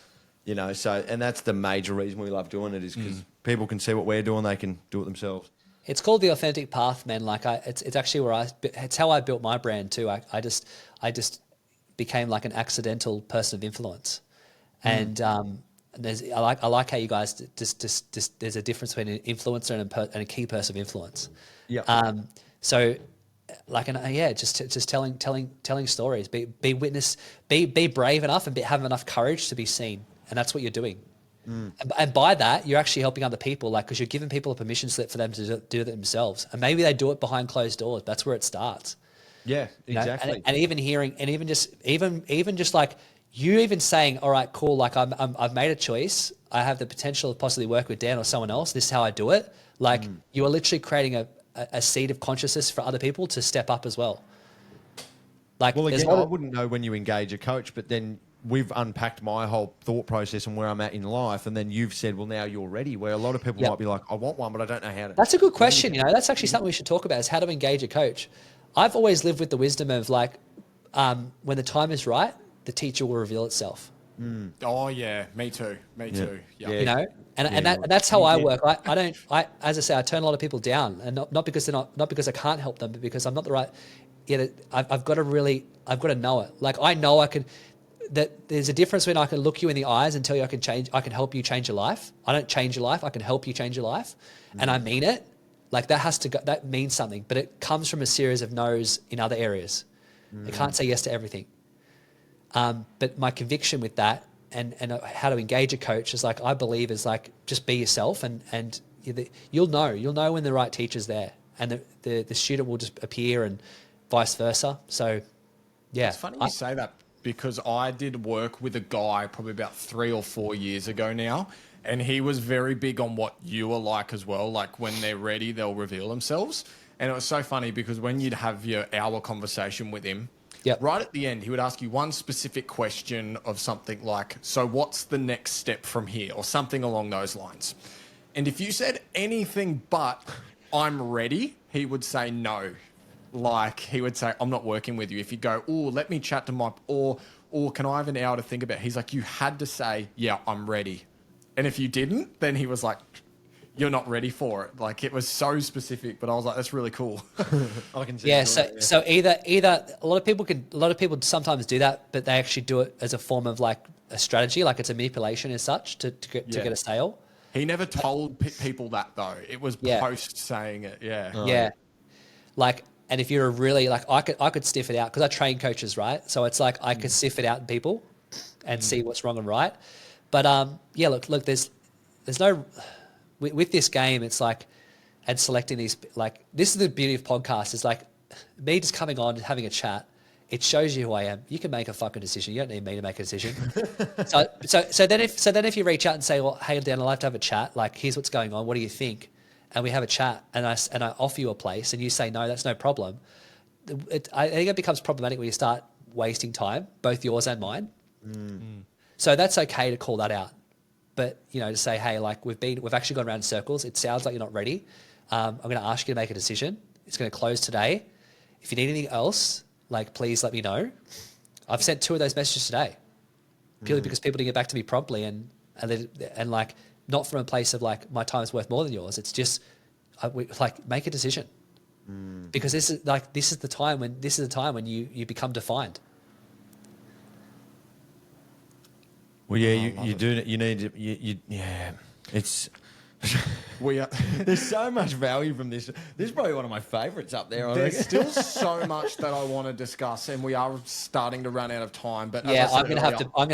you know. So, and that's the major reason we love doing it, is because people can see what we're doing, they can do it themselves. It's called the authentic path, man. Like it's actually it's how I built my brand too. I just became like an accidental person of influence, and I like how you guys just there's a difference between an influencer and a key person of influence. Yeah. So, like, just telling stories. Be witness. Be brave enough and have enough courage to be seen, and that's what you're doing. And by that, you're actually helping other people, like, because you're giving people a permission slip for them to do it themselves, and maybe they do it behind closed doors. That's where it starts. Yeah, exactly. You know? And even hearing, and even just like you even saying, all right, cool, like I've made a choice. I have the potential of possibly work with Dan or someone else. This is how I do it. Like you are literally creating a seed of consciousness for other people to step up as well. Like, well, again, I wouldn't know when you engage a coach, but then we've unpacked my whole thought process and where I'm at in life, and then you've said, well, now you're ready, where a lot of people might be like, I want one, but I don't know how to. That's a good question. You know, that's actually something we should talk about, is how to engage a coach. I've always lived with the wisdom of, like, when the time is right, the teacher will reveal itself. Oh yeah, me too. Yeah. You know, and that's how I work. As I say, I turn a lot of people down, and not because I can't help them, but because I'm not the right. I've got to know it. Like, I know I can. That there's a difference when I can look you in the eyes and tell you I can help you change your life. I don't change your life. I can help you change your life, and I mean it. Like, that means something, but it comes from a series of no's in other areas. I can't say yes to everything. But my conviction with that and how to engage a coach is, like, I believe is, like, just be yourself, and you'll know when the right teacher's there, and the student will just appear, and vice versa. So, yeah. It's funny you say that, because I did work with a guy probably about 3 or 4 years ago now, and he was very big on what you are like as well. Like, when they're ready, they'll reveal themselves. And it was so funny because when you'd have your hour conversation with him, right at the end, he would ask you one specific question of something like, so what's the next step from here? Or something along those lines. And if you said anything but, I'm ready, he would say no. Like, he would say, I'm not working with you. If you go, oh, let me chat to my, or can I have an hour to think about it? He's like, you had to say, yeah, I'm ready. And if you didn't, then he was like, you're not ready for it. Like, it was so specific, but I was like, that's really cool. I can see. Yeah. So either a lot of people sometimes do that, but they actually do it as a form of, like, a strategy, like it's a manipulation as such to get a sale. He never told people that, though. It was post saying it. Yeah. Yeah. Like, and if you're a really, like, I could sniff it out, because I train coaches, right? So it's like I could sniff it out in people and see what's wrong and right. But look, there's no with this game. It's like, and selecting these, like, this is the beauty of podcasts. Is like me just coming on and having a chat. It shows you who I am. You can make a fucking decision. You don't need me to make a decision. so then if you reach out and say, well, hey Dan, I'd like to have a chat. Like, here's what's going on. What do you think? And we have a chat, and I offer you a place, and you say no, that's no problem. I think it becomes problematic when you start wasting time, both yours and mine. So that's okay to call that out, but, you know, to say, hey, like, we've actually gone around in circles. It sounds like you're not ready. I'm going to ask you to make a decision. It's going to close today. If you need anything else, like, please let me know. I've sent 2 of those messages today, purely because people didn't get back to me promptly, and like, not from a place of, like, my time is worth more than yours. It's just, make a decision, because this is the time when you become defined. Well, yeah, you do. You need to. Yeah, it's. There's so much value from this. This is probably one of my favourites up there. There's still so much that I want to discuss, and we are starting to run out of time. But yeah, I'm gonna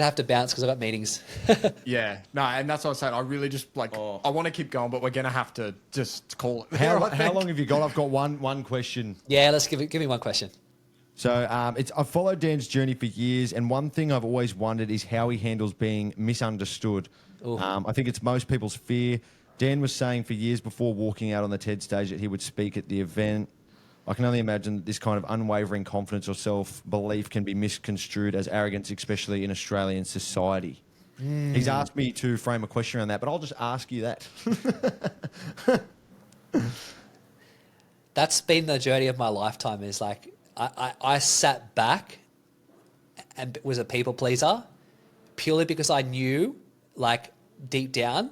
have to bounce because I've got meetings. Yeah, no, and that's what I was saying. I really just I want to keep going, but we're gonna have to just call it. How long have you got? I've got one question. Yeah, let's give me one question. So I've followed Dan's journey for years, and one thing I've always wondered is how he handles being misunderstood. I think it's most people's fear. Dan was saying for years before walking out on the TED stage that he would speak at the event. I can only imagine that this kind of unwavering confidence or self-belief can be misconstrued as arrogance, especially in Australian society. He's asked me to frame a question around that, but I'll just ask you that. That's been the journey of my lifetime. Is like I sat back and was a people pleaser purely because I knew, like deep down,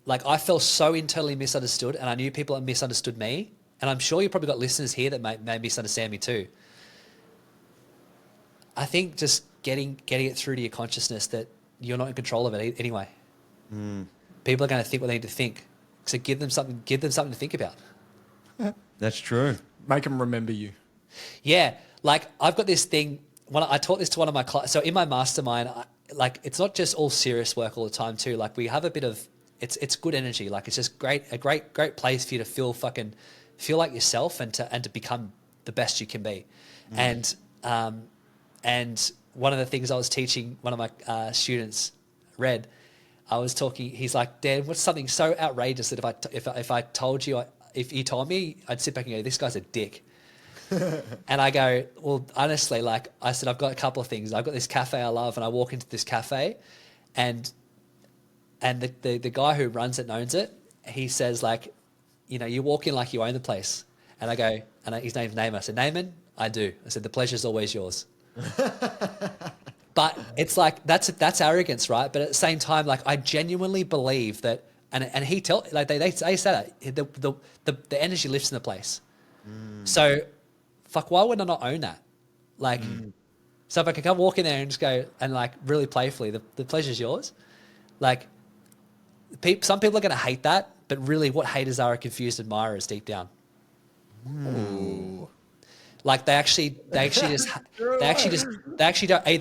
like I felt so internally misunderstood, and I knew people had misunderstood me. And I'm sure you probably got listeners here that may misunderstand me too. I think just getting it through to your consciousness that you're not in control of it anyway. People are going to think what they need to think. So give them something to think about. That's true. Make them remember you. Yeah, like I've got this thing. I taught this to one of my clients. So in my mastermind, like it's not just all serious work all the time too. Like we have a bit of it's good energy. Like it's just a great place for you to feel like yourself and to become the best you can be. And one of the things I was teaching one of my students, Red, I was talking. He's like, Dan, what's something so outrageous that if I told you, if you told me, I'd sit back and go, this guy's a dick. And I go, well, honestly, like I said, I've got a couple of things. I've got this cafe I love, and I walk into this cafe, and the guy who runs it and owns it, he says like, you know, you walk in like you own the place. And I go, his name's Naaman. I said, Naaman, I do. I said, the pleasure's always yours. But it's like, that's arrogance, right? But at the same time, like I genuinely believe that, and he they say that the energy lifts in the place. So fuck, why would I not own that? Like, so if I could come walk in there and just go and like really playfully, the pleasure's yours. Like some people are going to hate that, but really what haters are confused admirers deep down. Ooh. Like they actually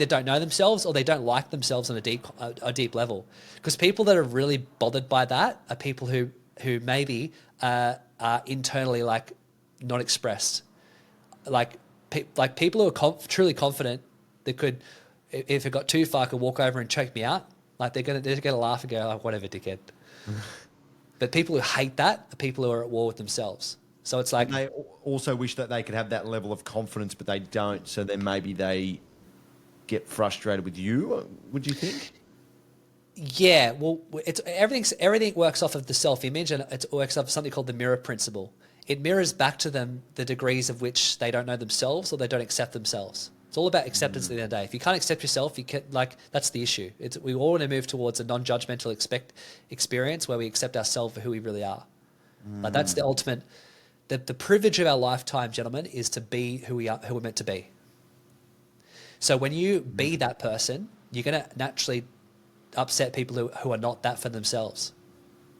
don't know themselves, or they don't like themselves on a deep level. Because people that are really bothered by that are people who maybe are internally like not expressed. Like people who are truly confident that could, if it got too far, could walk over and choke me out. Like they're gonna laugh and go, oh, whatever, dickhead. But people who hate that are people who are at war with themselves. So it's like... And they also wish that they could have that level of confidence, but they don't. So then maybe they get frustrated with you, would you think? Yeah, well, everything works off of the self-image, and it works off of something called the mirror principle. It mirrors back to them the degrees of which they don't know themselves or they don't accept themselves. It's all about acceptance at the end of the day. If you can't accept yourself, that's the issue. We all want to move towards a non-judgmental experience where we accept ourselves for who we really are. Like that's the ultimate... The privilege of our lifetime, gentlemen, is to be who we're meant to be. So when you be that person, you're going to naturally upset people who are not that for themselves.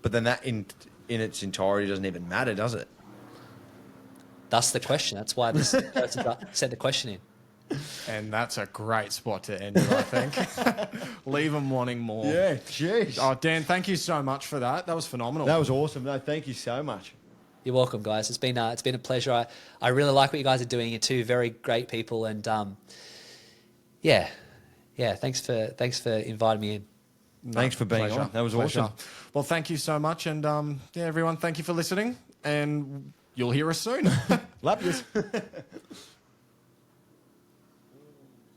But then that in its entirety doesn't even matter, does it? That's the question. That's why this person sent the question in. And that's a great spot to end it, I think. Leave them wanting more. Yeah, jeez. Oh, Dan, thank you so much for that. That was phenomenal. That was awesome. No, thank you so much. You're welcome, guys. It's been a pleasure. I really like what you guys are doing. You're two very great people, and yeah. Thanks for inviting me in. Thanks for being on. That was awesome. Well, thank you so much, and everyone, thank you for listening, and you'll hear us soon. Love you.